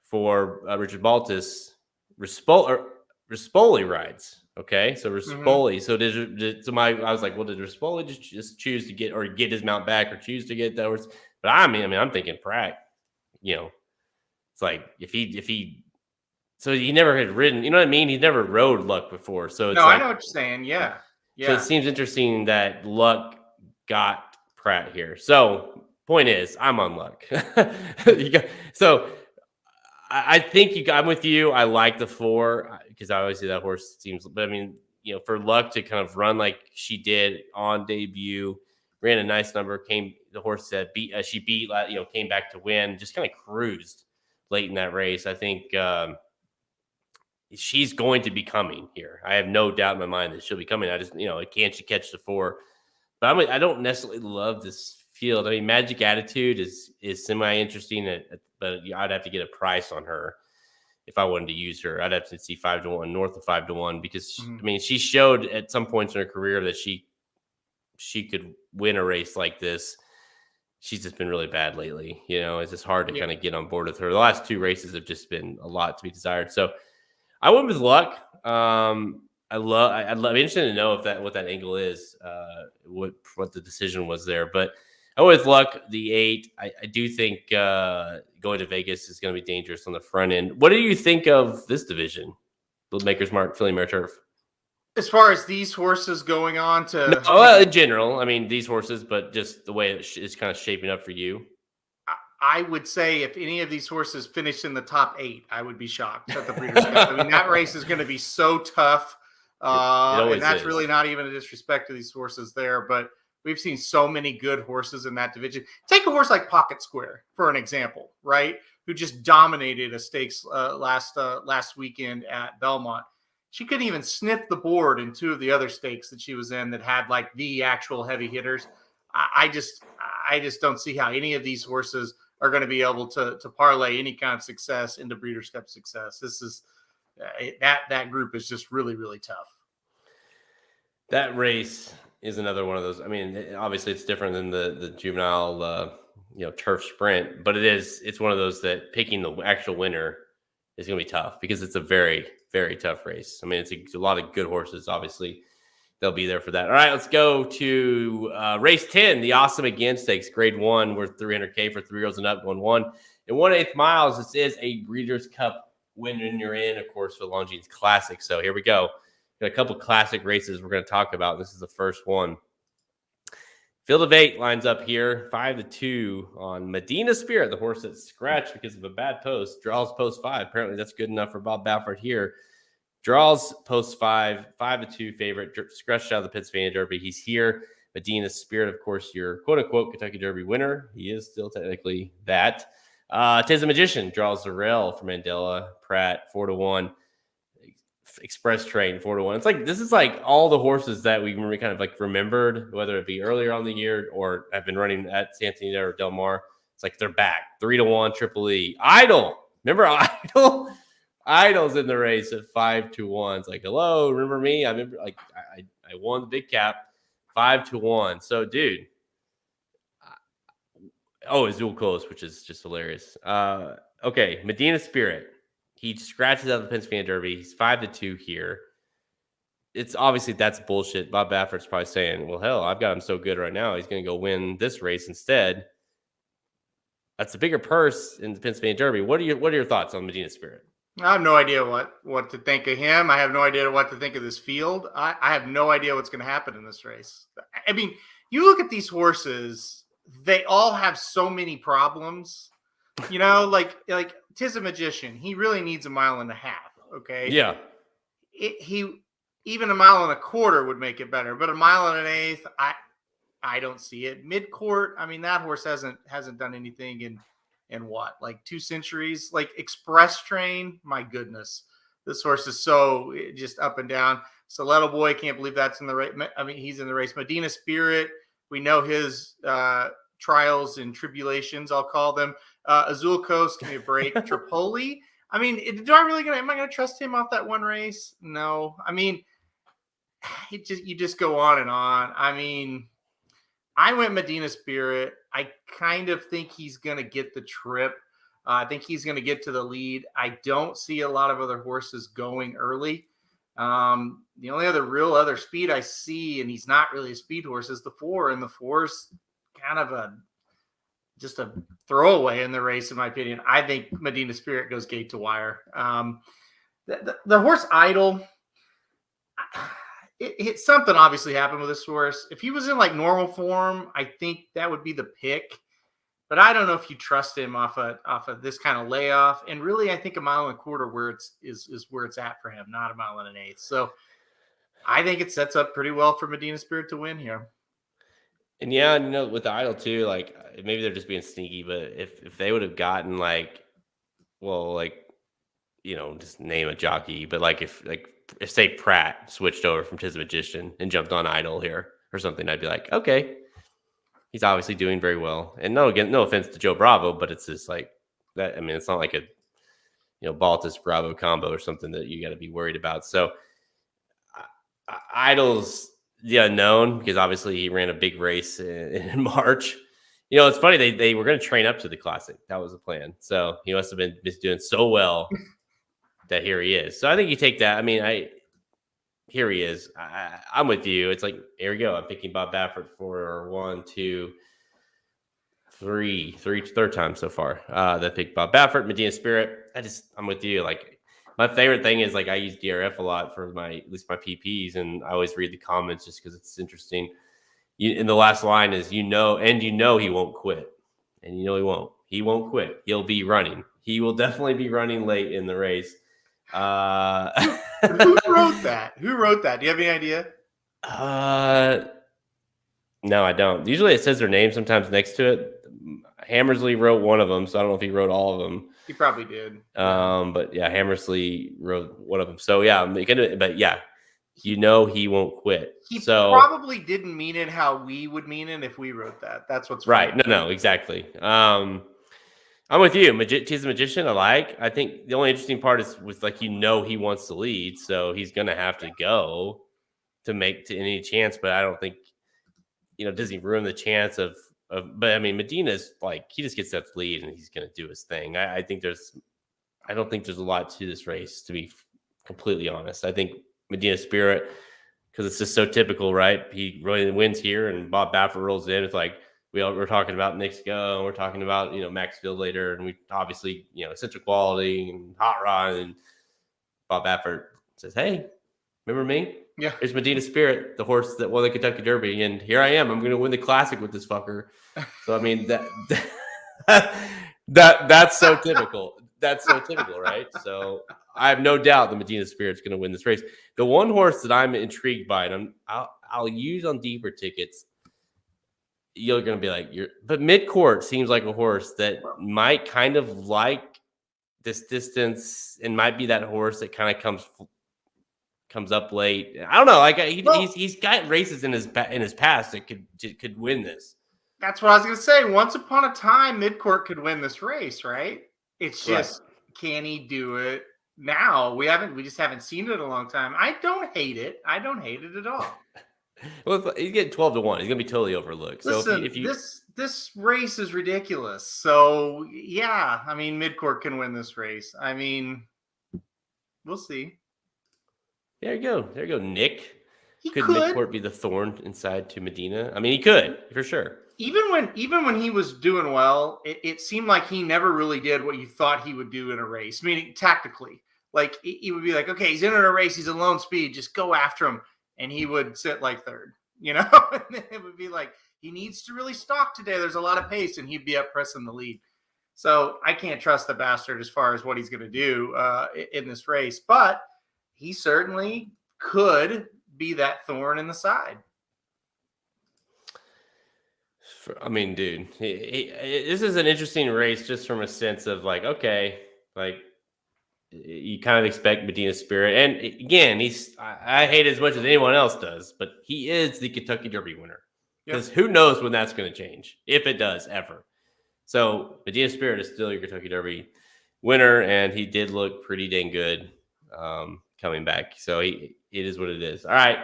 S1: for Richard Baltus. Rispoli rides. Okay, so Rispoli.
S2: Mm-hmm.
S1: I was like, well, did Rispoli just choose to get his mount back, or choose to get those? But I mean, I'm thinking Pratt. It's like if he, so he never had ridden. You know what I mean? He never rode Luck before, so it's
S2: I know what you're saying. Yeah.
S1: So it seems interesting that Luck got Pratt here. So point is, I'm on Luck. I think I'm with you. I like the 4 because I always see that horse seems. But I mean, for Luck to kind of run like she did on debut, ran a nice number. The horse said she beat. Came back to win. Just kind of cruised late in that race. I think she's going to be coming here. I have no doubt in my mind that she'll be coming. I just can she catch the 4? But I don't necessarily love this field. I mean, Magic Attitude is semi interesting, but I'd have to get a price on her if I wanted to use her. I'd have to see 5-1, north of 5-1, because I mean, she showed at some points in her career that she could win a race like this. She's just been really bad lately. It's just hard to kind of get on board with her. The last 2 races have just been a lot to be desired. So I went with Luck. I'd be interested to know what that angle is, what the decision was there. But I went with Luck, the 8. I do think going to Vegas is going to be dangerous on the front end. What do you think of this division, the Maker's Mark, Philly Mare Turf?
S2: As far as these horses going on to...
S1: in general, I mean, these horses, but just the way it is kind of shaping up for you.
S2: I would say if any of these horses finish in the top 8, I would be shocked at the Breeders' Cup. I mean, that race is going to be so tough. And that's really not even a disrespect to these horses there, but we've seen so many good horses in that division. Take a horse like Pocket Square, for an example, right? Who just dominated a stakes last weekend at Belmont. She couldn't even sniff the board in 2 of the other stakes that she was in that had like the actual heavy hitters. I just don't see how any of these horses are going to be able to parlay any kind of success into Breeders' Cup success. This is that group is just really, really tough.
S1: That race is another one of those. I mean, obviously it's different than the juvenile, turf sprint, but it's one of those that picking the actual winner is going to be tough because it's a very, very tough race. I mean, it's a lot of good horses. Obviously, they'll be there for that. All right, let's go to race 10, the Awesome Again Stakes, grade 1, worth $300K for 3-year-olds and up, going 1 1/8 miles. This is a Breeders' Cup win, and you're in, of course, for Longines Classic. So here we go. Got a couple classic races we're going to talk about. This is the first one. Field of 8 lines up here, 5-2 on Medina Spirit, the horse that scratched because of a bad post. Draws post 5. Apparently that's good enough for Bob Baffert here. Draws post 5, 5-2 favorite, scratched out of the Pennsylvania Derby. He's here. Medina Spirit, of course, your quote-unquote Kentucky Derby winner. He is still technically that. Tis a Magician draws the rail for Mandela. Pratt, 4-1. Express Train, 4-1. It's like, this is like all the horses that we kind of like remembered, whether it be earlier on the year or have been running at Santana or Del Mar. It's like they're back. 3-1 Triple E. Idol. Remember Idol? Idol's in the race at 5-1. It's like, hello, remember me? I remember, like, I won the big cap, 5-1. So, dude. It's dual close, which is just hilarious. Okay, Medina Spirit. He scratches out the Pennsylvania Derby. He's 5-2 here. It's obviously that's bullshit. Bob Baffert's probably saying, well, hell, I've got him so good right now. He's going to go win this race instead. That's a bigger purse in the Pennsylvania Derby. What are your thoughts on Medina Spirit?
S2: I have no idea what to think of him. I have no idea what to think of this field. I have no idea what's going to happen in this race. I mean, you look at these horses they all have so many problems. Like Tis a Magician. He really needs 1.5 miles. Okay.
S1: Yeah.
S2: He even 1.25 miles would make it better, but 1.125 miles, I don't see it. Midcourt, I mean, that horse hasn't done anything in what, like 2 centuries? Like Express Train, my goodness, this horse is so just up and down. Stiletto Boy, can't believe that's in the race. I mean, he's in the race. Medina Spirit, we know his trials and tribulations, I'll call them. Azul Coast, give me a break. Tripoli, I mean, am I gonna trust him off that one race? No. I mean, you just go on and on. I mean, I went Medina Spirit. I kind of think he's going to get the trip. I think he's going to get to the lead. I don't see a lot of other horses going early. The only other speed I see, and he's not really a speed horse, is the 4. And the 4's kind of just a throwaway in the race, in my opinion. I think Medina Spirit goes gate to wire. The horse Idol, something obviously happened with this horse. If he was in like normal form, I think that would be the pick. But I don't know if you trust him off of this kind of layoff. And really, I think 1.25 miles where is where it's at for him, not 1.125 miles. So I think it sets up pretty well for Medina Spirit to win here.
S1: And yeah, with the Idol too, like maybe they're just being sneaky, but if they would have gotten just name a jockey, but if say Pratt switched over from Tis a Magician and jumped on Idol here or something, I'd be like, okay, he's obviously doing very well. And no offense to Joe Bravo, but it's just like that. I mean, it's not like a Baltus Bravo combo or something that you got to be worried about. So Idol's the unknown because obviously he ran a big race in March. It's funny they were going to train up to the Classic. That was the plan. So he must have been just doing so well that here he is. So I think you take that. I mean, here he is. I'm with you. It's like, here we go. I'm picking Bob Baffert for 1, 2, 3, third time so far. That picked Bob Baffert, Medina Spirit. I'm with you. Like, my favorite thing is I use DRF a lot for at least my PPs, and I always read the comments just because it's interesting. In the last line is, he won't quit. And he won't. He won't quit. He'll be running. He will definitely be running late in the race.
S2: Who wrote that? Do you have any idea?
S1: No, I don't. Usually it says their name sometimes next to it. Hammersley wrote one of them, so I don't know if he wrote all of them.
S2: He probably did.
S1: But yeah, Hammersley wrote one of them. So yeah, but yeah, he won't quit.
S2: He probably didn't mean it how we would mean it if we wrote that. That's what's
S1: right. Funny. No, exactly. I'm with you. Tis a Magician, I think the only interesting part is with he wants to lead, so he's going to have to go to make to any chance. But I don't think, does he ruin the chance of? But I mean, Medina's he just gets that lead and he's going to do his thing. I don't think there's a lot to this race, to be completely honest. I think Medina Spirit, because it's just so typical, right? He really wins here, and Bob Baffert rolls in. It's we're talking about Nick's Go, and we're talking about Maxville later, and we obviously Essential Quality and Hot Rod, and Bob Baffert says, "Hey, remember me?
S2: Yeah,
S1: here's Medina Spirit, the horse that won the Kentucky Derby, and here I am. I'm going to win the Classic with this fucker." So I mean that's so typical. That's so typical, right? So I have no doubt the Medina Spirit's going to win this race. The one horse that I'm intrigued by, and I'll use on deeper tickets. You're going to be like, but Midcourt seems like a horse that might kind of like this distance and might be that horse that kind of comes up late. I don't know. He's got races in his past that could win this.
S2: That's what I was going to say. Once upon a time, Midcourt could win this race, right? It's just, Can he do it now? We just haven't seen it in a long time. I don't hate it. I don't hate it at all.
S1: Well, he's getting 12-1. He's gonna be totally overlooked.
S2: Listen, so if you this race is ridiculous. So yeah, I mean, Midcourt can win this race. I mean, we'll see.
S1: There you go, Nick. Could Midcourt be the thorn inside to Medina? I mean, he could for sure.
S2: Even when he was doing well, it seemed like he never really did what you thought he would do in a race. Meaning tactically, he would be like, okay, he's in a race, he's a lone speed, just go after him. And he would sit third, and then it would be he needs to really stalk today. There's a lot of pace, and he'd be up pressing the lead. So I can't trust the bastard as far as what he's going to do in this race, but he certainly could be that thorn in the side.
S1: I mean, dude, this is an interesting race just from a sense of like, okay, like you kind of expect Medina Spirit. And again, I hate it as much as anyone else does, but he is the Kentucky Derby winner. Because who knows when that's going to change, if it does ever. So Medina Spirit is still your Kentucky Derby winner, and he did look pretty dang good coming back. So it is what it is. All right,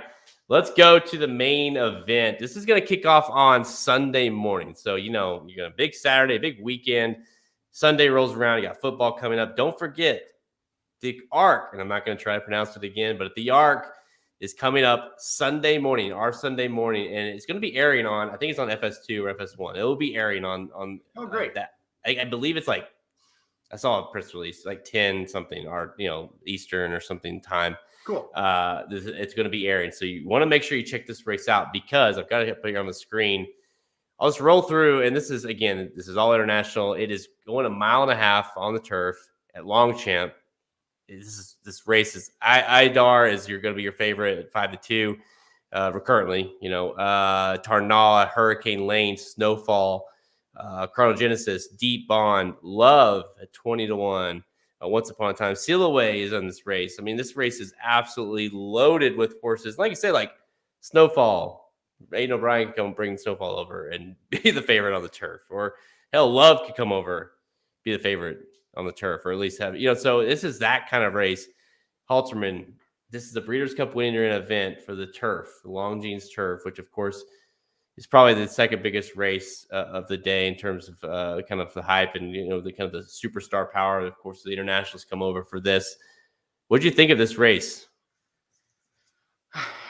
S1: let's go to the main event. This is going to kick off on Sunday morning. So, you know, you got a big Saturday, a big weekend. Sunday rolls around. You got football coming up. Don't forget the Arc, and I'm not going to try to pronounce it again, but the Arc is coming up Sunday morning, our Sunday morning, and it's going to be airing on, I think it's on FS2 or FS1. It will be airing on
S2: oh, great.
S1: That. I believe it's like, I saw a press release, like 10 something, or, you know, Eastern or something time.
S2: Cool.
S1: It's going to be airing. So you want to make sure you check this race out, because I've got to put it on the screen. I'll just roll through, and this is all international. It is going 1.5 miles on the turf at Longchamp. This race is Idar is going to be your favorite at 5-2 currently. You know, Tarnawa, Hurricane Lane, Snowfall, Chronogenesis, Deep Bond, Love at 20-1. Once Upon a Time, Seal Away is on this race. I mean, this race is absolutely loaded with horses. Like I said, like Snowfall, Aiden O'Brien can come bring Snowfall over and be the favorite on the turf, or hell, Love could come over, be the favorite on the turf, or at least have, you know, so this is that kind of race. Halterman, this is the Breeders' Cup winning event for the turf, the Longines Turf, which of course is probably the second biggest race of the day in terms of kind of the hype and, you know, the kind of the superstar power. Of course, the internationals come over for this. What do you think of this race?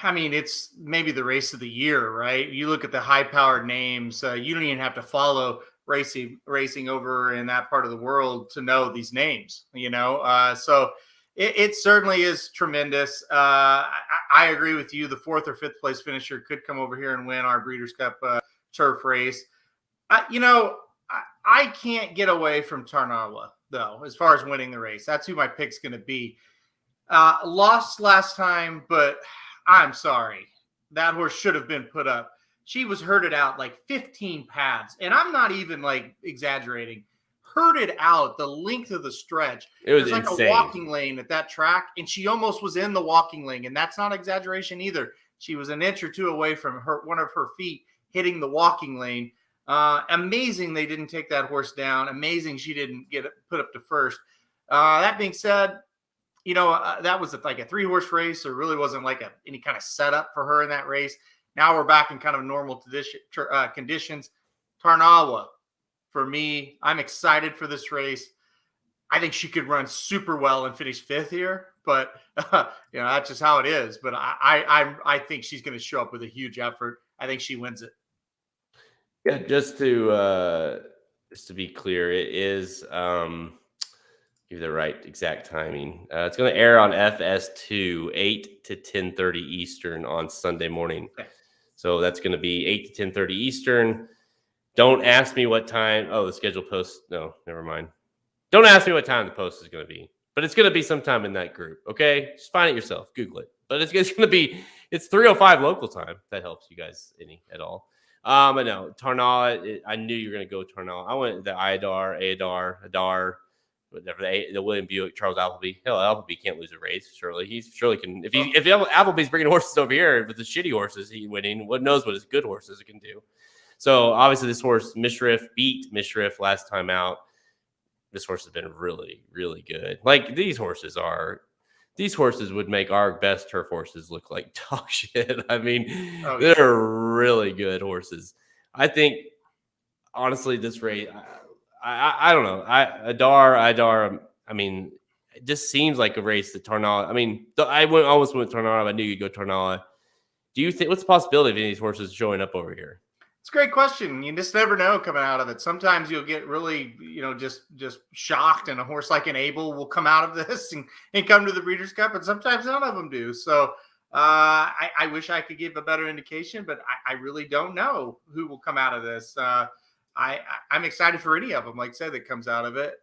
S2: I mean, it's maybe the race of the year, right? You look at the high-powered names. You don't even have to follow racing over in that part of the world to know these names, you know? So it certainly is tremendous. I agree with you. The 4th or 5th place finisher could come over here and win our Breeders' Cup turf race. I can't get away from Tarnawa, though, as far as winning the race. That's who my pick's going to be. Lost last time, but I'm sorry. That horse should have been put up. She was herded out like 15 pads, and I'm not even like exaggerating. Herded out the length of the stretch.
S1: It was
S2: like
S1: insane.
S2: A walking lane at that track, and she almost was in the walking lane, and that's not exaggeration either. She was an inch or two away from one of her feet hitting the walking lane. Amazing they didn't take that horse down. Amazing she didn't get put up to first. That being said, you know, that was like a 3-horse race, so it really wasn't like any kind of setup for her in that race. Now we're back in kind of normal conditions. Tarnawa, for me, I'm excited for this race. I think she could run super well and finish 5th here, but you know, that's just how it is. But I think she's going to show up with a huge effort. I think she wins it.
S1: Yeah, just to be clear, it is give you the right exact timing. It's going to air on FS2 8 to 10:30 Eastern on Sunday morning. Okay. So that's going to be 8 to 10:30 Eastern. Don't ask me what time. Oh, the schedule post. No, never mind. Don't ask me what time the post is going to be, but it's going to be sometime in that group. Okay, just find it yourself. Google it. But it's going to be. It's 3:05 local time. If that helps you guys any at all. But no, Tarnawa. I knew you were going to go with Tarnawa. I went the Adar. Whatever, the William Buick, Charles Appleby. Hell, Appleby can't lose a race. Surely he can. If Appleby's bringing horses over here with the shitty horses he winning, what knows what his good horses can do. So obviously this horse Mishriff beat Mishriff last time out. This horse has been really, really good. Like these horses would make our best turf horses look like dog shit. I mean, they're really good horses. I think honestly this race. I don't know. Idar. I mean, it just seems like a race that Tarnawa. I mean, I almost went Tarnawa. I knew you'd go Tarnawa. Do you think what's the possibility of any of these horses showing up over here?
S2: It's a great question. You just never know coming out of it. Sometimes you'll get really, you know, just shocked, and a horse like an Abel will come out of this and come to the Breeders' Cup, and sometimes none of them do. So I wish I could give a better indication, but I really don't know who will come out of this. I'm excited for any of them, like I said, that comes out of it.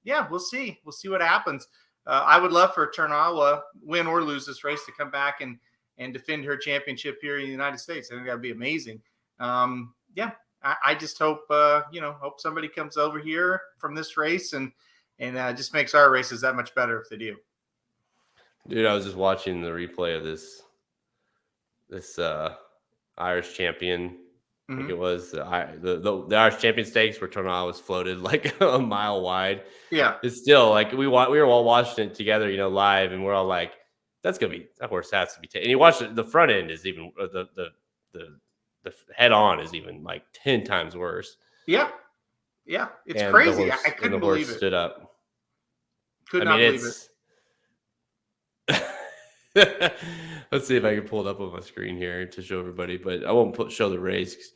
S2: Yeah, we'll see. We'll see what happens. I would love for Turnawa, win or lose this race, to come back and defend her championship here in the United States. I think that'd be amazing. Yeah, I just hope hope somebody comes over here from this race and just makes our races that much better if they do.
S1: Dude, I was just watching the replay of this Irish champion. I think it was the Irish Champion Stakes, where Tornado was floated like a mile wide.
S2: Yeah,
S1: It's still like we were all watching it together, live, and we're all like, "That's gonna be that horse has to be." And you watch it, the front end is even the head on is even like 10 times worse.
S2: yeah, it's
S1: and
S2: crazy.
S1: Horse,
S2: I couldn't believe it.
S1: Stood up.
S2: Could not believe it.
S1: Let's see if I can pull it up on my screen here to show everybody, but I won't show the race,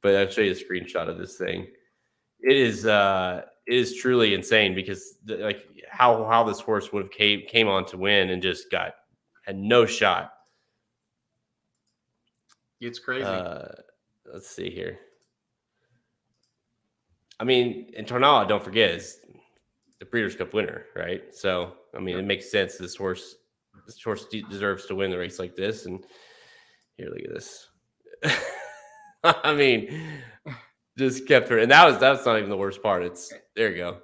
S1: but I'll show you a screenshot of this thing. It is truly insane, because like how this horse would have came on to win and just had no shot.
S2: It's crazy.
S1: Let's see here. I mean, and Tornado, don't forget, is the Breeders' Cup winner, right? So I mean, it makes sense. This horse deserves to win the race like this. And here, look at this. I mean, just kept her, and that's not even the worst part. There you go.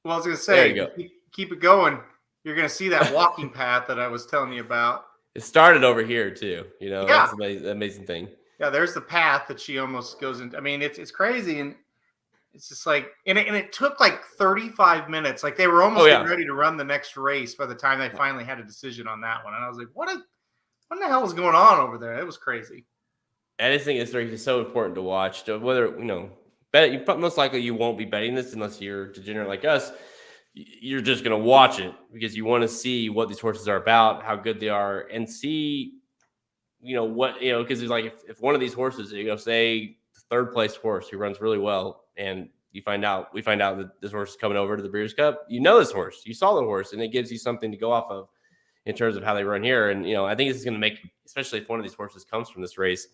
S2: Well, I was gonna say, keep it going. You're gonna see that walking path that I was telling you about.
S1: It started over here too. That's the amazing thing.
S2: Yeah, there's the path that she almost goes into. I mean, it's crazy, and it's just like, and it took like 35 minutes. Like, they were almost getting ready to run the next race by the time they finally had a decision on that one. And I was like, what in the hell is going on over there? It was crazy.
S1: I just think this race is so important to watch. Whether bet, most likely you won't be betting this unless you're a degenerate like us. You're just going to watch it because you want to see what these horses are about, how good they are, and see, because it's like if one of these horses, say the third place horse who runs really well, and we find out that this horse is coming over to the Breeders' Cup, this horse, you saw the horse, and it gives you something to go off of in terms of how they run here. And, I think this is going to make, especially if one of these horses comes from this race,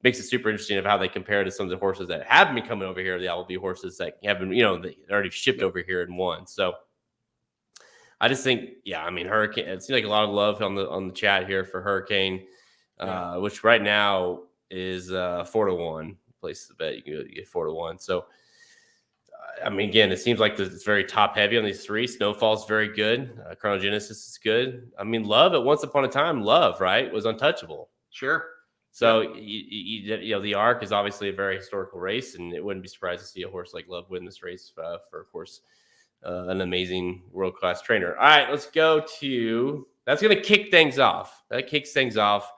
S1: makes it super interesting of how they compare to some of the horses that have been coming over here. The will be horses that have been, they already shipped over here and won. So I just think, Hurricane, it seems like a lot of love on the chat here for Hurricane, which right now is 4-1 place to bet. You can get 4-1. So, again, it seems like it's very top heavy on these three. Snowfall's very good. Chronogenesis is good. Love at once upon a time, right, was untouchable.
S2: Sure.
S1: So, the Arc is obviously a very historical race, and it wouldn't be surprised to see a horse like Love win this race for, of course, an amazing world-class trainer. All right, let's go to – that's going to kick things off. That kicks things off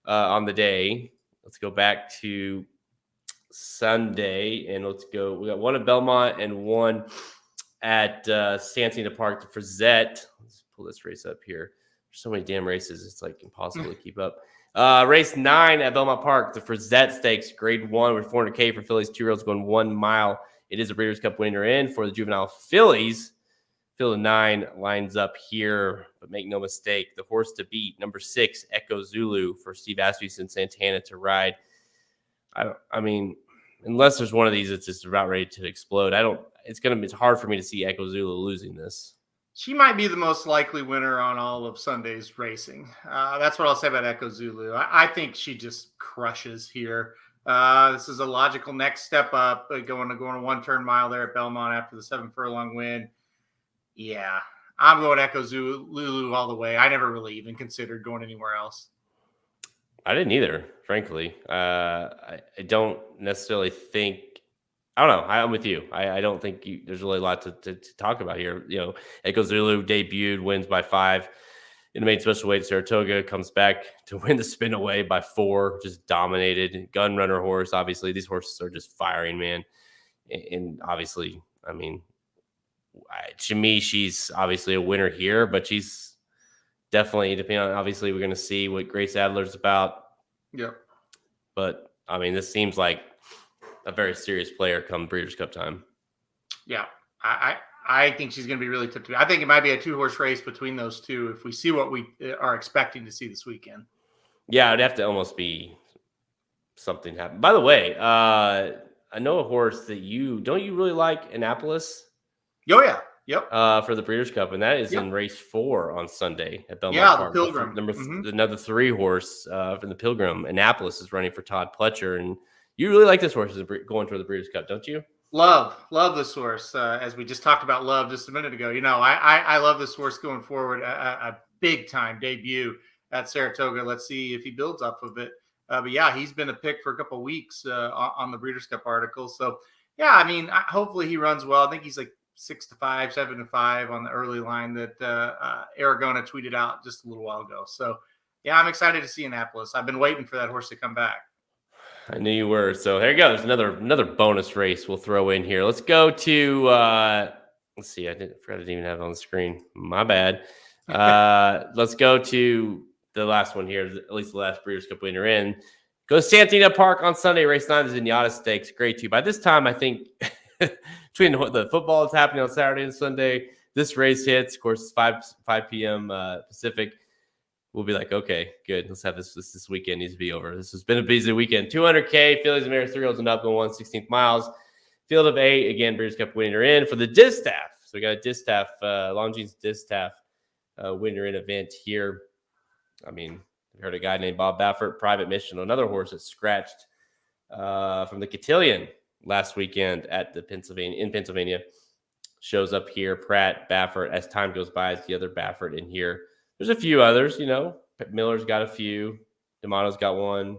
S1: on the day. Let's go back to Sunday, and let's go. We got one at Belmont and one at Santina Park, the Frizette. Let's pull this race up here. There's so many damn races, it's like impossible to keep up. Race 9 at Belmont Park, the Frizette Stakes, grade 1 with $400K for fillies, 2-year-olds going 1 mile. It is a Breeders' Cup winner in for the juvenile fillies. Field 9 lines up here, but make no mistake, the horse to beat, number 6, Echo Zulu, for Steve Asmussen Santana to ride. Unless there's one of these that's just about ready to explode, it's hard for me to see Echo Zulu losing this.
S2: She might be the most likely winner on all of Sunday's racing. That's what I'll say about Echo Zulu. I think she just crushes here. This is a logical next step up, going a 1-turn mile there at Belmont after the 7-furlong win. Yeah, I'm going Echo Zulu all the way. I never really even considered going anywhere else.
S1: I didn't either, frankly. I don't necessarily think. I don't know. I'm with you. I don't think there's really a lot to talk about here. Echo Zulu debuted, wins by 5 in the main special weight. Saratoga comes back to win the spin away by 4, just dominated. Gun runner horse. Obviously, these horses are just firing, man. And obviously, to me, she's obviously a winner here, but she's definitely, depending on, obviously, we're going to see what Grace Adler's about.
S2: Yep.
S1: But, this seems like a very serious player come Breeders' Cup time.
S2: Yeah. I I think she's going to be really tough to beat. I think it might be a 2-horse race between those two if we see what we are expecting to see this weekend.
S1: Yeah, it'd have to almost be something happen. By the way, I know a horse that you really like, Annapolis.
S2: Oh yeah, yep.
S1: For the Breeders' Cup, and that is in race 4 on Sunday at Belmont
S2: Yeah,
S1: Park.
S2: the Pilgrim.
S1: Another 3 horse from the Pilgrim. Annapolis is running for Todd Pletcher, and you really like this horse going toward the Breeders' Cup, don't you?
S2: Love this horse. As we just talked about love just a minute ago. I love this horse going forward. A big time debut at Saratoga. Let's see if he builds off of it. But yeah, he's been a pick for a couple of weeks on the Breeders' Cup article. So yeah, I mean, hopefully he runs well. I think he's like 6-5, 7-5 on the early line that Aragona tweeted out just a little while ago. So yeah, I'm excited to see Annapolis. I've been waiting for that horse to come back.
S1: I knew you were. So there you go. There's another bonus race we'll throw in here. Let's go to let's see. I didn't even have it on the screen. My bad. Let's go to the last one here. At least the last Breeders' Cup winner in. Go to Santina Park on Sunday, race 9, the Zenyatta Stakes. Grade 2. By this time, I think between the football that's happening on Saturday and Sunday, this race hits. Of course, it's 5 p.m. Pacific. We'll be like, okay, good. Let's have this weekend needs to be over. This has been a busy weekend. 200K, fillies and mares, 3-year-olds and up, going 1/16 miles. Field of 8, again, Breeders' Cup winner in for the Distaff. So we got a Distaff, Longines Distaff winner in event here. I mean, we heard a guy named Bob Baffert, Private Mission, another horse that scratched from the Cotillion last weekend at the Pennsylvania. Shows up here. Pratt, Baffert, as time goes by, is the other Baffert in here. There's a few others, Miller's got a few. D'Amato's got one.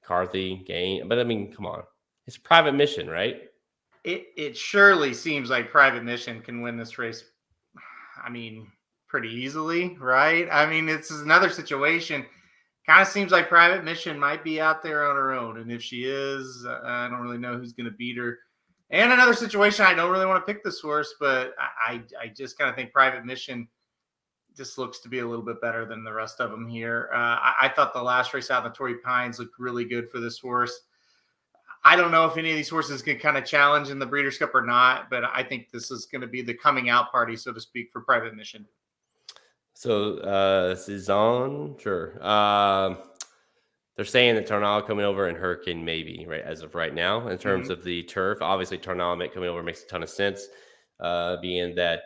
S1: McCarthy, Gain. But, I mean, come on. It's Private Mission, right?
S2: It surely seems like Private Mission can win this race, I mean, pretty easily, right? I mean, it's another situation. Kind of seems like Private Mission might be out there on her own. And if she is, I don't really know who's going to beat her. And another situation, I don't really want to pick this horse, but I just kind of think Private Mission just looks to be a little bit better than the rest of them here. I thought the last race out in the Torrey Pines looked really good for this horse. I don't know if any of these horses can kind of challenge in the Breeders' Cup or not, but I think this is going to be the coming out party, so to speak, for Private Mission.
S1: So, Cezanne, sure. They're saying that Tornado coming over and Hurricane maybe, right, as of right now, in terms of the turf. Obviously, Tornado coming over makes a ton of sense, being that,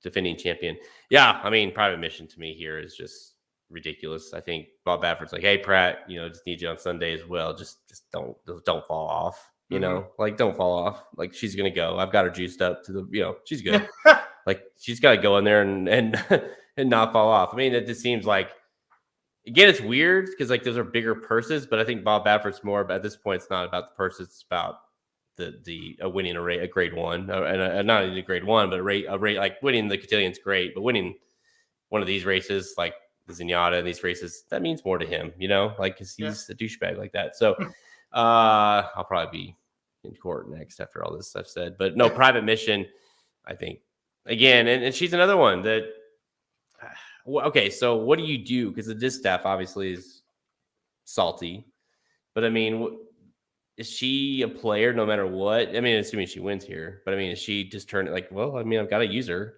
S1: defending champion. Yeah, I mean, Private Mission to me here is just ridiculous. I think Bob Baffert's like, hey, Pratt, just need you on Sunday as well. Just don't fall off, don't fall off. Like, she's going to go. I've got her juiced up to the, she's good. Like, she's got to go in there and not fall off. I mean, it just seems like, again, it's weird because, like, those are bigger purses, but I think Bob Baffert's more, but at this point, it's not about the purses. It's about the winning a grade 1, and not even a grade 1, but a rate like winning the Cotillion's great, but winning one of these races like the Zenyatta and these races, that means more to him, because he's a douchebag like that. So I'll probably be in court next after all this I've said, but no, Private Mission, I think, again, and she's another one that. Okay, so what do you do? Because the Distaff obviously is salty, but I mean, is she a player no matter what? I mean, assuming she wins here, but I mean, is she just turning like, well, I mean, I've got to use her.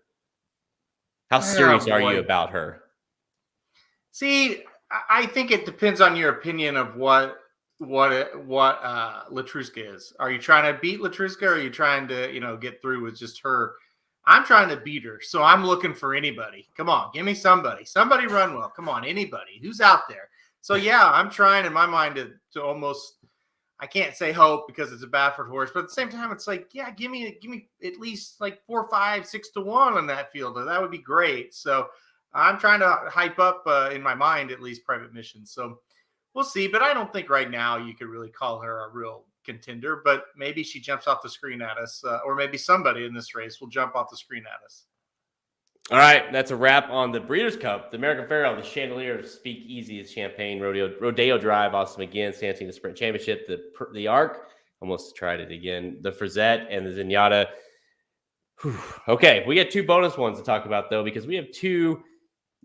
S1: How serious are you about her?
S2: See, I think it depends on your opinion of what Latruska is. Are you trying to beat Latruska, or are you trying to get through with just her? I'm trying to beat her, so I'm looking for anybody. Come on, give me somebody. Somebody run well. Come on, anybody who's out there. So yeah, I'm trying in my mind to almost. I can't say hope because it's a Baffert horse, but at the same time, it's like, yeah, give me at least like 4, 5, 6 to 1 on that field. That would be great. So I'm trying to hype up in my mind at least Private Mission. So we'll see, but I don't think right now you could really call her a real contender. But maybe she jumps off the screen at us, or maybe somebody in this race will jump off the screen at us.
S1: All right, that's a wrap on the Breeders' Cup, the American Pharoah, the Chandelier, Speak Easy, Champagne, Rodeo Drive, Awesome Again, Santina Sprint Championship, the Arc, almost tried it again, the Frizette, and the Zenyatta. Okay, we got 2 bonus ones to talk about, though, because we have 2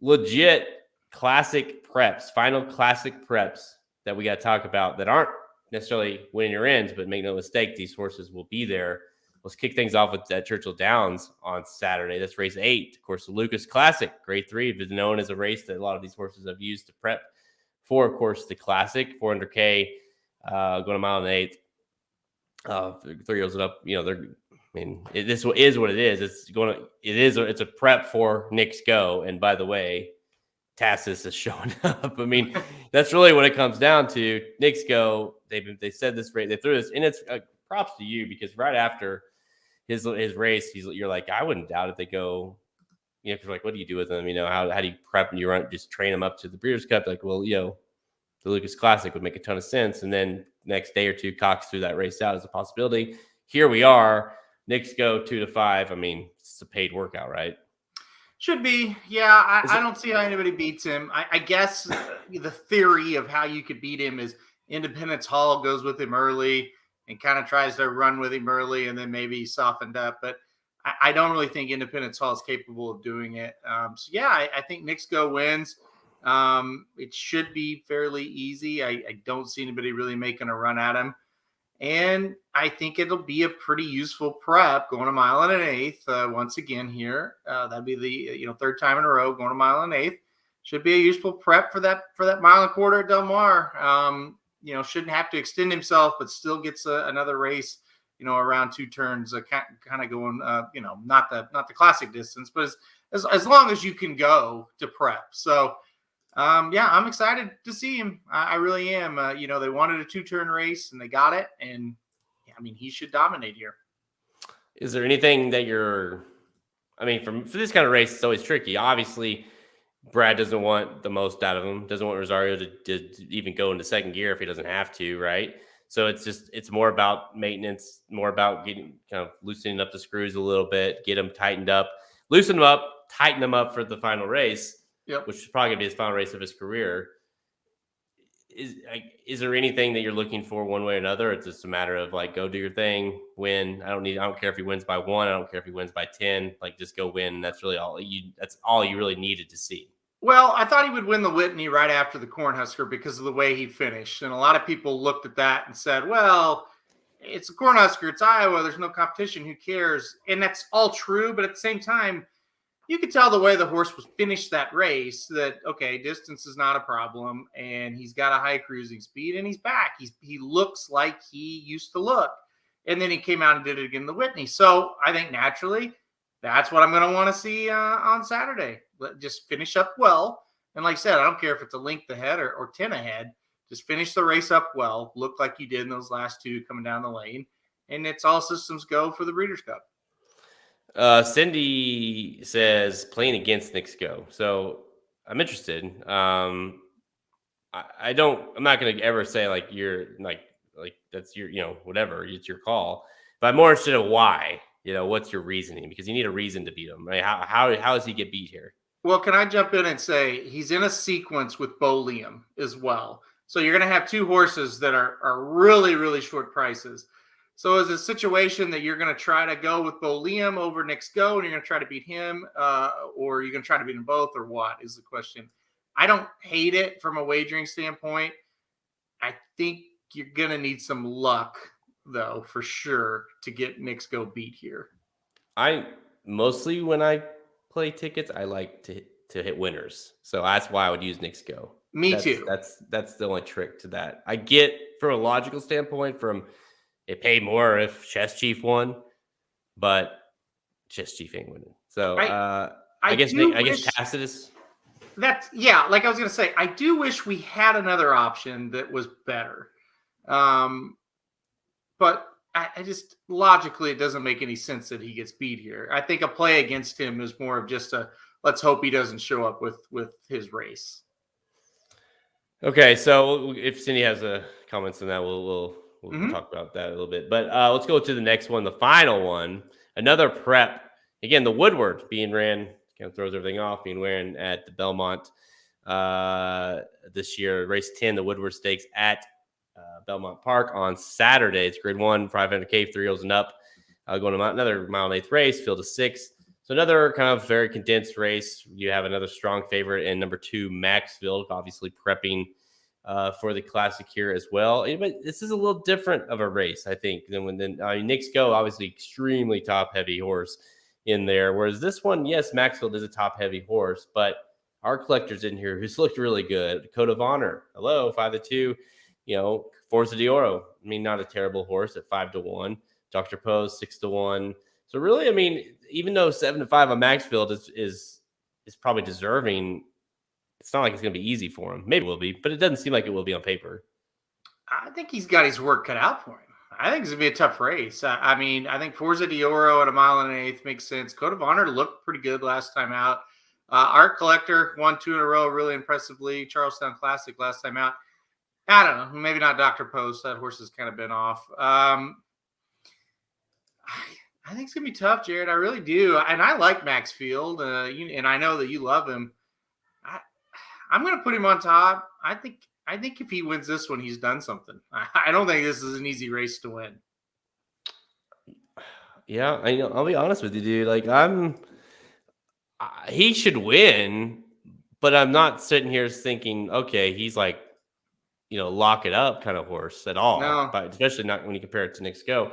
S1: legit classic preps, final classic preps that we got to talk about that aren't necessarily winning your ends, but make no mistake, these horses will be there Let's kick things off with Churchill Downs on Saturday. That's race 8. Of course, the Lucas Classic, grade 3, is known as a race that a lot of these horses have used to prep for, of course, the Classic. 400K, going a mile and 1/8. 3-year-olds up, this is what it is. It's a prep for Knicks Go. And by the way, Tassis is showing up. That's really what it comes down to. Knicks Go. They said this rate. They threw this, and it's props to you, because right after his race, you're like, I wouldn't doubt it. They go, because like, what do you do with them? How do you prep? And you just train them up to the Breeders' Cup? Like, well, the Lucas Classic would make a ton of sense. And then next day or two, Cox threw that race out as a possibility. Here we are. Knicks Go 2 to 5. It's a paid workout, right?
S2: Should be. Yeah, I don't see how anybody beats him. I guess the theory of how you could beat him is Independence Hall goes with him early and kind of tries to run with him early, and then maybe he's softened up. But I don't really think Independence Hall is capable of doing it. I think Knicks Go wins. It should be fairly easy. I don't see anybody really making a run at him. And I think it'll be a pretty useful prep, going a mile and 1/8 once again here. That'd be the third time in a row going a mile and 1/8. Should be a useful prep for that 1.25 miles at Del Mar. Shouldn't have to extend himself, but still gets another race. Around 2 turns, kind of going. Not the classic distance, but as long as you can go to prep. So. I'm excited to see him. I really am. They wanted a 2-turn race and they got it. And he should dominate here.
S1: Is there anything that for this kind of race, it's always tricky. Obviously, Brad doesn't want the most out of him. Doesn't want Rosario to even go into second gear if he doesn't have to, right? So it's more about maintenance, more about getting kind of loosening up the screws a little bit, get them tightened up, loosen them up, tighten them up for the final race.
S2: Yep.
S1: Which is probably going to be his final race of his career. Is there anything that you're looking for one way or another? It's just a matter of like, go do your thing, win. I don't care if he wins by 1. I don't care if he wins by 10. Like, just go win. That's really that's all you really needed to see.
S2: Well, I thought he would win the Whitney right after the Cornhusker because of the way he finished. And a lot of people looked at that and said, well, it's a Cornhusker. It's Iowa. There's no competition. Who cares? And that's all true. But at the same time, you could tell the way the horse was finished that race that, okay, distance is not a problem, and he's got a high cruising speed, and he's back. He looks like he used to look. And then he came out and did it again in the Whitney. So I think naturally that's what I'm going to want to see on Saturday. Just finish up well. And like I said, I don't care if it's a length ahead or 10 ahead. Just finish the race up well. Look like you did in those last 2 coming down the lane. And it's all systems go for the Breeders' Cup.
S1: Cindy says playing against Knicks Go. So I'm interested. I'm not going to ever say like you're like that's your, whatever, it's your call, but I'm more interested in why, what's your reasoning? Because you need a reason to beat him, right? How does he get beat here?
S2: Well, can I jump in and say he's in a sequence with Bo Liam as well. So you're going to have 2 horses that are really, really short prices. So is it a situation that you're going to try to go with Bo Liam over Knicks Go and you're going to try to beat him or are you going to try to beat them both or what is the question? I don't hate it from a wagering standpoint. I think you're going to need some luck, though, for sure, to get Knicks Go beat here.
S1: Mostly when I play tickets, I like to hit winners. So that's why I would use Knicks Go.
S2: Me too.
S1: That's the only trick to that. I get from a logical standpoint it paid more if Chess Chief won, but Chess Chief ain't winning. So I guess Tacitus.
S2: Like I was going to say, I do wish we had another option that was better. But I just logically, it doesn't make any sense that he gets beat here. I think a play against him is more of just let's hope he doesn't show up with his race.
S1: Okay, so if Cindy has comments on that, we'll talk about that a little bit. But let's go to the next one, the final one. Another prep. Again, the Woodward being ran, kind of throws everything off, being ran at the Belmont this year. Race 10, the Woodward Stakes at Belmont Park on Saturday. It's grade 1, 500K, 3-year-olds and up. Going to another mile and 1/8 race, field of 6. So another kind of very condensed race. You have another strong favorite in number 2, Maxville, obviously prepping for the Classic here as well. But this is a little different of a race, I think, than Knicks Go, obviously extremely top heavy horse in there. Whereas this one, yes, Maxville is a top heavy horse, but our collector's in here who's looked really good. Code of Honor, hello, 5-2. Forza d'Oro, I mean, not a terrible horse at 5-1. Dr. Pose, 6-1. So really, I mean, even though 7-5 on Maxville is probably deserving, it's not like it's going to be easy for him. Maybe it will be, but it doesn't seem like it will be on paper.
S2: I think he's got his work cut out for him. I think it's going to be a tough race. I mean, I think Forza d'Oro at 1 1/8 makes sense. Code of Honor looked pretty good last time out. Art Collector won 2 in a row really impressively. Charlestown Classic last time out. I don't know. Maybe not Dr. Post. That horse has kind of been off. I think it's going to be tough, Jared. I really do. And I like Maxfield, and I know that you love him. I'm going to put him on top. I think if he wins this one, he's done something. I don't think this is an easy race to win.
S1: Yeah, I know. I'll be honest with you, dude. Like, he should win, but I'm not sitting here thinking, okay, he's like, lock it up kind of horse at all.
S2: No.
S1: But especially not when you compare it to Knicks Go.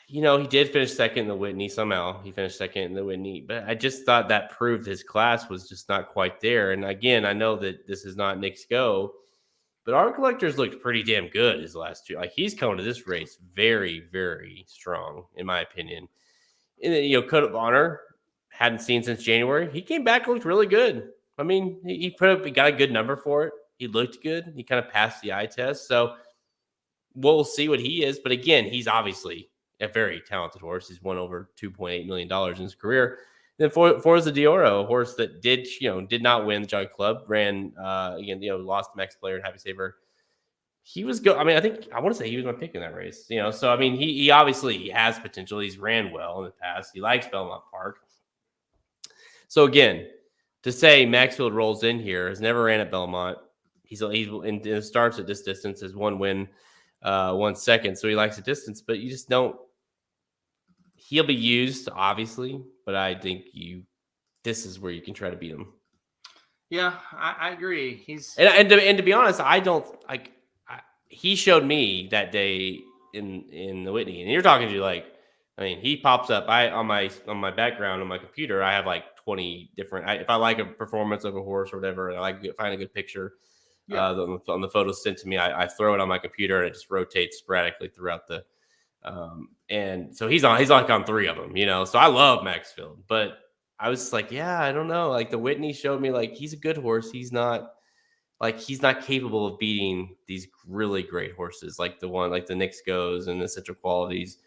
S1: He did finish second in the Whitney somehow. He finished second in the Whitney, but I just thought that proved his class was just not quite there. And again, I know that this is not Knicks Go, but our collectors looked pretty damn good his last two. Like, he's coming to this race very, very strong, in my opinion. And then, Code of Honor, hadn't seen since January. He came back, looked really good. I mean, he got a good number for it. He looked good. He kind of passed the eye test. So we'll see what he is. But again, he's obviously a very talented horse. He's won over $2.8 million in his career. Then Forza d'Oro, a horse that did not win the Jockey Club, ran lost to Max Player and Happy Saver. He was good. I mean, I want to say he was my pick in that race. So I mean, he obviously has potential. He's ran well in the past. He likes Belmont Park. So again, to say Maxfield rolls in here, has never ran at Belmont. He's in starts at this distance, has 1 win, 1 second. So he likes the distance, but you just don't. He'll be used, obviously, but I think this is where you can try to beat him.
S2: Yeah, I agree. He's
S1: and to be honest, I don't like. He showed me that day in the Whitney, and you're talking to like, I mean, he pops up. On my background on my computer, I have like 20 different. If I like a performance of a horse or whatever, and I like to find a good picture. Yeah. On the photos sent to me, I throw it on my computer and it just rotates sporadically throughout the. And so he's like on 3 of them, So I love Maxfield, but I was like, yeah, I don't know. Like, the Whitney showed me like he's a good horse. He's not capable of beating these really great horses like the Knicks Goes and the Central Qualities.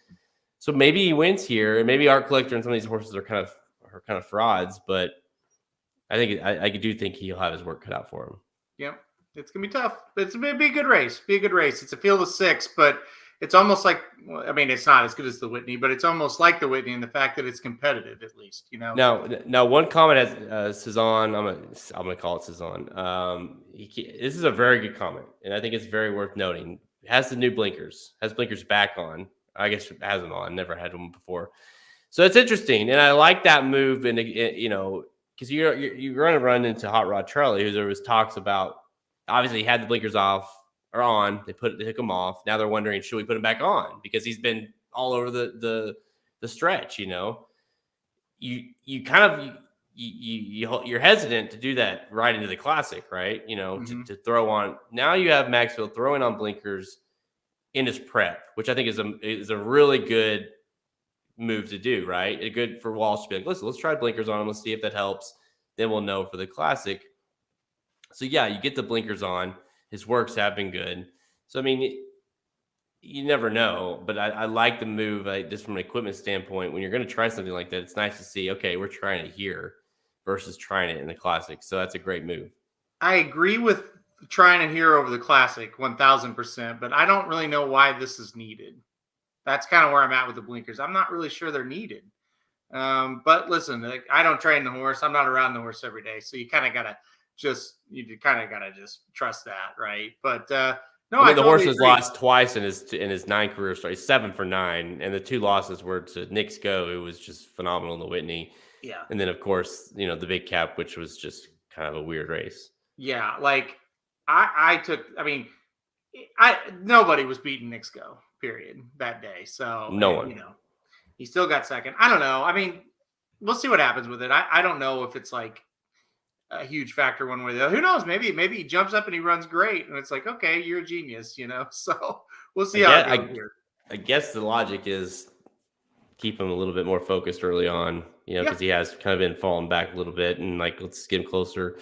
S1: So maybe he wins here, and maybe Art Collector and some of these horses are kind of frauds, but I do think he'll have his work cut out for him.
S2: Yep. It's going to be tough. It's going to be a good race. It's a field of 6, but it's almost like, I mean, it's not as good as the Whitney, but it's almost like the Whitney in the fact that it's competitive, at least,
S1: Now, one comment has Cezanne. I'm gonna call it Cezanne. This is a very good comment, and I think it's very worth noting. It has the new blinkers. Has blinkers back on. I guess it has them on. Never had them before, so it's interesting, and I like that move. And because you're going to run into Hot Rod Charlie, who there was talks about. Obviously, he had the blinkers off. Are on. They took him off. Now they're wondering, should we put him back on? Because he's been all over the stretch, you're hesitant to do that right into the Classic, right? To throw on. Now you have Maxfield throwing on blinkers in his prep, which I think is a really good move to do, right? A good for Walsh to be like, listen, let's try blinkers on him. Let's see if that helps. Then we'll know for the Classic. So yeah, you get the blinkers on. His works have been good. So, I mean, you never know, but I like the move just from an equipment standpoint. When you're going to try something like that, it's nice to see, okay, we're trying it here versus trying it in the Classic. So that's a great move.
S2: I agree with trying it here over the Classic 1000%, but I don't really know why this is needed. That's kind of where I'm at with the blinkers. I'm not really sure they're needed. But listen, I don't train the horse. I'm not around the horse every day. So you kind of got to just trust that, right? But no,
S1: I mean, the horse has lost twice in his 9 career starts. He's 7 for 9, and the 2 losses were to Knicks Go. It was just phenomenal in the Whitney.
S2: Yeah,
S1: and then of course the Big Cap, which was just kind of a weird race.
S2: Yeah, like Nobody was beating Nick's Go, period, that day. So,
S1: No one.
S2: He still got second. I don't know. I mean, we'll see what happens with it. I don't know if it's like a huge factor one way or the other. Who knows? Maybe he jumps up and he runs great, and it's like, okay, you're a genius, So we'll see how it goes here.
S1: I guess the logic is keep him a little bit more focused early on, because he has kind of been falling back a little bit, and like let's get him closer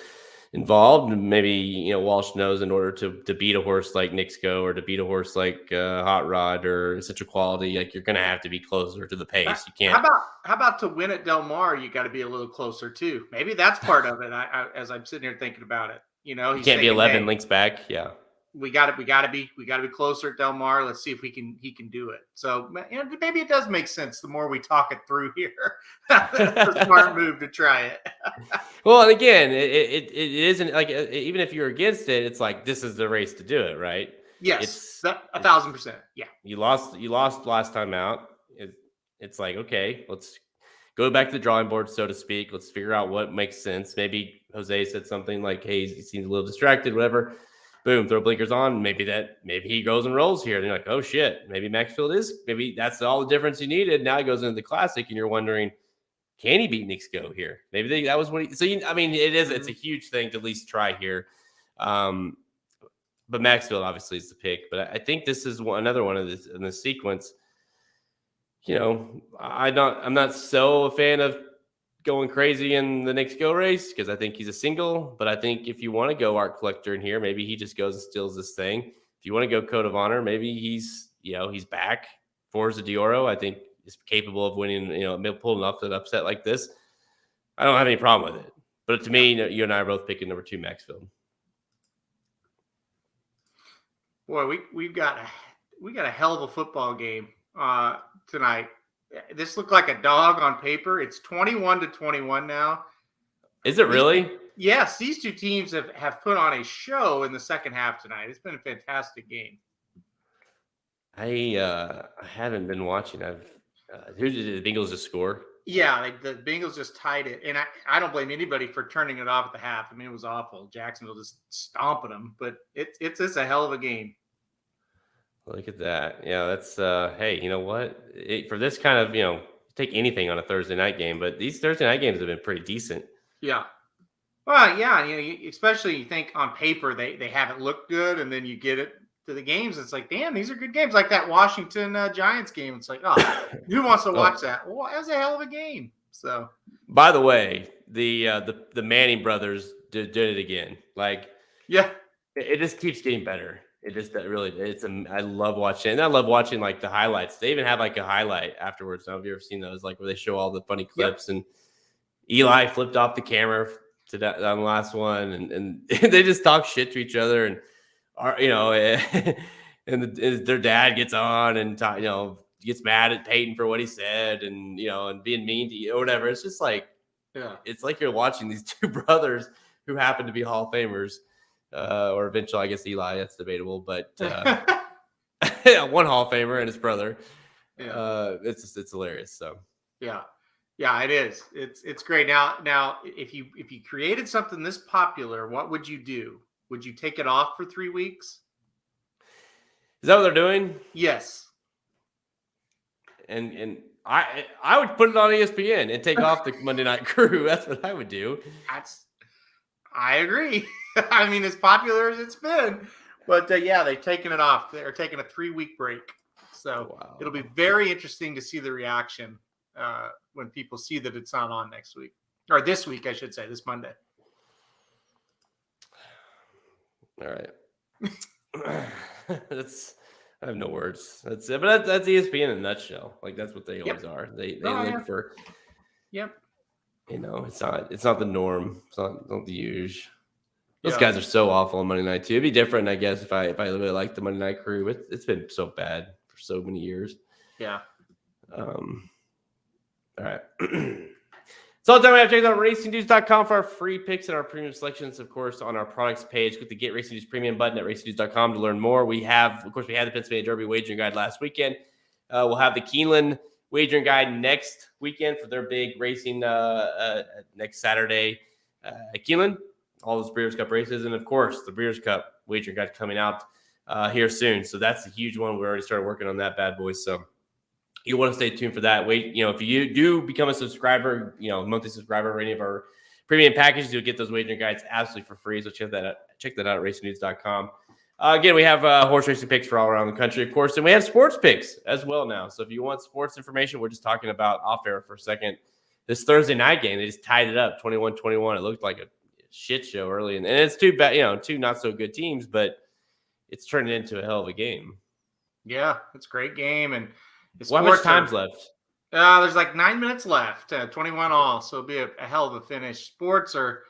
S1: involved. And maybe Walsh knows in order to beat a horse like Nick's Go or to beat a horse like Hot Rod or Such a Quality, like you're gonna have to be closer to the pace. You can't.
S2: How about to win at Del Mar? You got to be a little closer too. Maybe that's part of it. As I'm sitting here thinking about it,
S1: he can't be 11 links back. Yeah.
S2: We got to be closer at Del Mar. Let's see if he can do it. So maybe it does make sense the more we talk it through here. That's a smart move to try it.
S1: Well, and again, it isn't like even if you're against it, it's like this is the race to do it, right?
S2: Yes, it's 1,000%. Yeah,
S1: you lost last time out. It's like, okay, let's go back to the drawing board, so to speak. Let's figure out what makes sense. Maybe Jose said something like, "Hey, he seems a little distracted," whatever. Boom, throw blinkers on. Maybe he goes and rolls here. And you're like, oh shit, maybe maybe that's all the difference he needed. Now he goes into the Classic, and you're wondering, can he beat Nick's Go here? Maybe that was what it's a huge thing to at least try here. But Maxville obviously is the pick. But I think this is another one of this in the sequence. I'm not so a fan of going crazy in the Nick's Go race because I think he's a single. But I think if you want to go Art Collector in here, maybe he just goes and steals this thing. If you want to go Code of Honor, maybe he's back. Forza Dioro, I think, is capable of winning, pulling off an upset like this. I don't have any problem with it. But to me, you and I are both picking number 2 Maxville.
S2: Boy, we got a hell of a football game tonight. This looked like a dog on paper. It's 21-21 now.
S1: Is it really?
S2: Yes, these two teams have put on a show in the second half tonight. It's been a fantastic game.
S1: I haven't been watching. Who did the Bengals just score?
S2: Yeah, the Bengals just tied it, and I don't blame anybody for turning it off at the half. I mean, it was awful. Jacksonville just stomping them, but it's a hell of a game.
S1: Look at that. Yeah, that's hey, you know what? For this kind of, take anything on a Thursday night game, but these Thursday night games have been pretty decent.
S2: Yeah. Well, yeah, especially you think on paper they haven't looked good, and then you get it to the games, it's like, damn, these are good games. Like that Washington Giants game. It's like, oh, who wants to watch that? Well, that was a hell of a game. So,
S1: by the way, the Manning brothers did it again. Like,
S2: yeah,
S1: it just keeps getting better. It just I love watching, and I love watching like the highlights. They even have like a highlight afterwards. I don't know if you've ever seen those, like where they show all the funny clips. Yep. And Eli flipped off the camera on the last one, and they just talk shit to each other, and their dad gets on and gets mad at Peyton for what he said, and and being mean to you or whatever. It's just like, yeah, it's like you're watching these two brothers who happen to be Hall of Famers. Or eventually, I guess Eli, that's debatable, but one Hall of Famer and his brother. Yeah. It's hilarious. So
S2: yeah, it is. It's great. Now, if you created something this popular, what would you do? Would you take it off for 3 weeks?
S1: Is that what they're doing?
S2: Yes.
S1: And I would put it on ESPN and take off the Monday Night Crew. That's what I would do.
S2: I agree. I mean, as popular as it's been, but yeah, they've taken it off. They're taking a 3-week break, so wow. It'll be very interesting to see the reaction when people see that it's not on next week, or this week, I should say, this Monday.
S1: All right, I have no words. That's it, but that's ESPN in a nutshell. Like that's what they always are. They look for.
S2: Yep.
S1: It's not the norm. It's not the usual. Those guys are so awful on Monday night too. It'd be different, I guess, if I really liked the Monday Night Crew. It's been so bad for so many years.
S2: Yeah.
S1: All right. So all the time we have to check out racingdudes.com for our free picks and our premium selections, of course, on our products page. Click the Get Racing Dudes premium button at racingdudes.com to learn more. We had the Pennsylvania Derby wagering guide last weekend. We'll have the Keeneland wagering guide next weekend for their big racing next Saturday at Keeneland. All those Breeders' Cup races, and of course, the Breeders' Cup wagering guide coming out here soon. So that's a huge one. We already started working on that bad boy. So you want to stay tuned for that. If you do become a subscriber, monthly subscriber of any of our premium packages, you'll get those wagering guides absolutely for free. So check that out at racingnews.com. Again, we have horse racing picks for all around the country, of course, and we have sports picks as well now. So if you want sports information, we're just talking about off air for a second. This Thursday night game, they just tied it up 21-21. It looked like a shit show early, and it's two not so good teams, but it's turned into a hell of a game.
S2: Yeah, it's a great game. And
S1: how much time's left?
S2: There's like 9 minutes left, 21 all. So it'll be a hell of a finish. Sports are.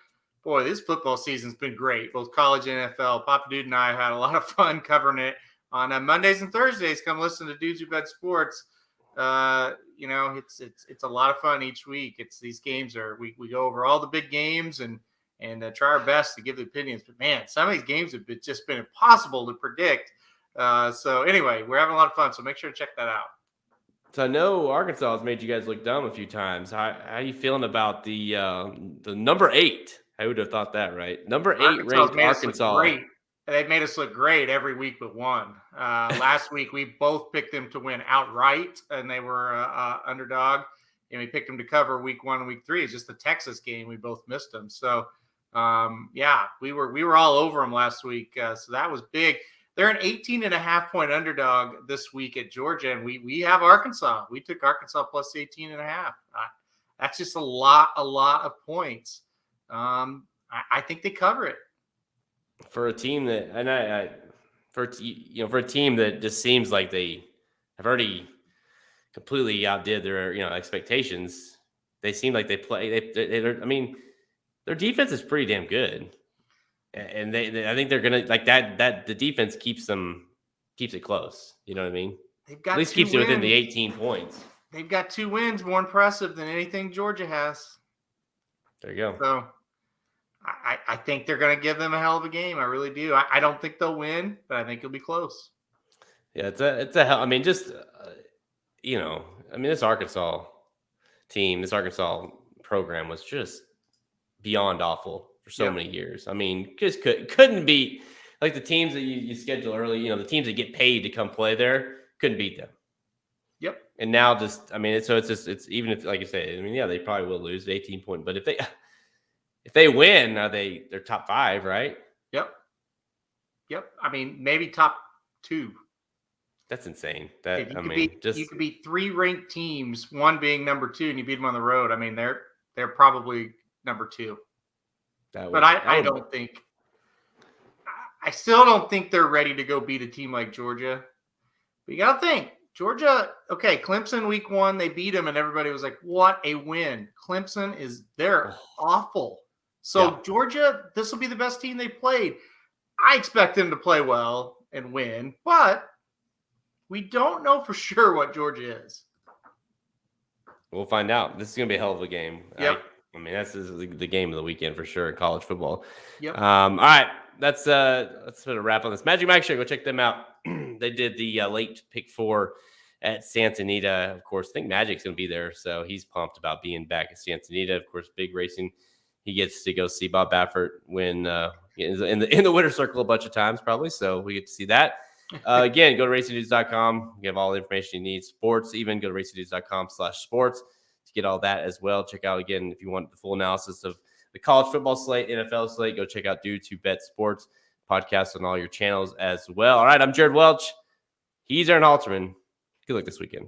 S2: Boy, this football season's been great, both college and NFL. Papa Dude and I have had a lot of fun covering it on Mondays and Thursdays. Come listen to Dudes Who Bet Sports. It's a lot of fun each week. It's these games we go over all the big games and try our best to give the opinions. But man, some of these games have just been impossible to predict. So anyway, we're having a lot of fun. So make sure to check that out.
S1: So I know Arkansas has made you guys look dumb a few times. How are you feeling about the number 8? I would have thought that, right? Number 8 ranked Arkansas.
S2: Great. They've made us look great every week but one. Last week, we both picked them to win outright, and they were underdog. And we picked them to cover week 1 and week 3. It's just the Texas game. We both missed them. So, we were all over them last week. So that was big. They're an 18.5-point underdog this week at Georgia, and we have Arkansas. We took Arkansas plus 18.5. That's just a lot of points. I think they cover it
S1: for a team that, for a team that just seems like they have already completely outdid their expectations. They seem like they play. Their defense is pretty damn good, and I think they're gonna like that. That the defense keeps it close. You know what I mean?
S2: They've got
S1: at least keeps it within the 18 points.
S2: They've got 2 wins, more impressive than anything Georgia has.
S1: There you go.
S2: So I think they're going to give them a hell of a game. I really do. I don't think they'll win, but I think it'll be close.
S1: Yeah, it's a hell. This Arkansas team, this Arkansas program was just beyond awful for so many years. Just couldn't beat like the teams that you schedule early. The teams that get paid to come play there couldn't beat them.
S2: Yep.
S1: And now it's even if, like you say, they probably will lose 18 point, but if they win, they're top 5, right?
S2: Yep. Maybe top 2.
S1: That's insane.
S2: You could beat 3 ranked teams, one being number 2, and you beat them on the road. They're probably number 2. I still don't think they're ready to go beat a team like Georgia. But you got to think. Georgia, okay, Clemson week 1, they beat them, and everybody was like, what a win. Clemson they're awful. So Georgia, this will be the best team they played. I expect them to play well and win, but we don't know for sure what Georgia is.
S1: We'll find out. This is going to be a hell of a game.
S2: Yep.
S1: This is the game of the weekend for sure in college football.
S2: Yep.
S1: All right. Let's put a wrap on this. Magic Mike Show. Go check them out. They did the late pick 4 at Santa Anita. Of course, I think Magic's going to be there, so he's pumped about being back at Santa Anita. Of course, big racing. He gets to go see Bob Baffert win in the winner's circle a bunch of times, probably. So we get to see that. Again, go to racingnews.com. You have all the information you need. Sports, even go to racingnews.com/sports to get all that as well. Check out, again, if you want the full analysis of the college football slate, NFL slate, go check out Dudes Who Bet Sports podcast on all your channels as well. All right, I'm Jared Welch. He's Aaron Halterman. Good luck this weekend.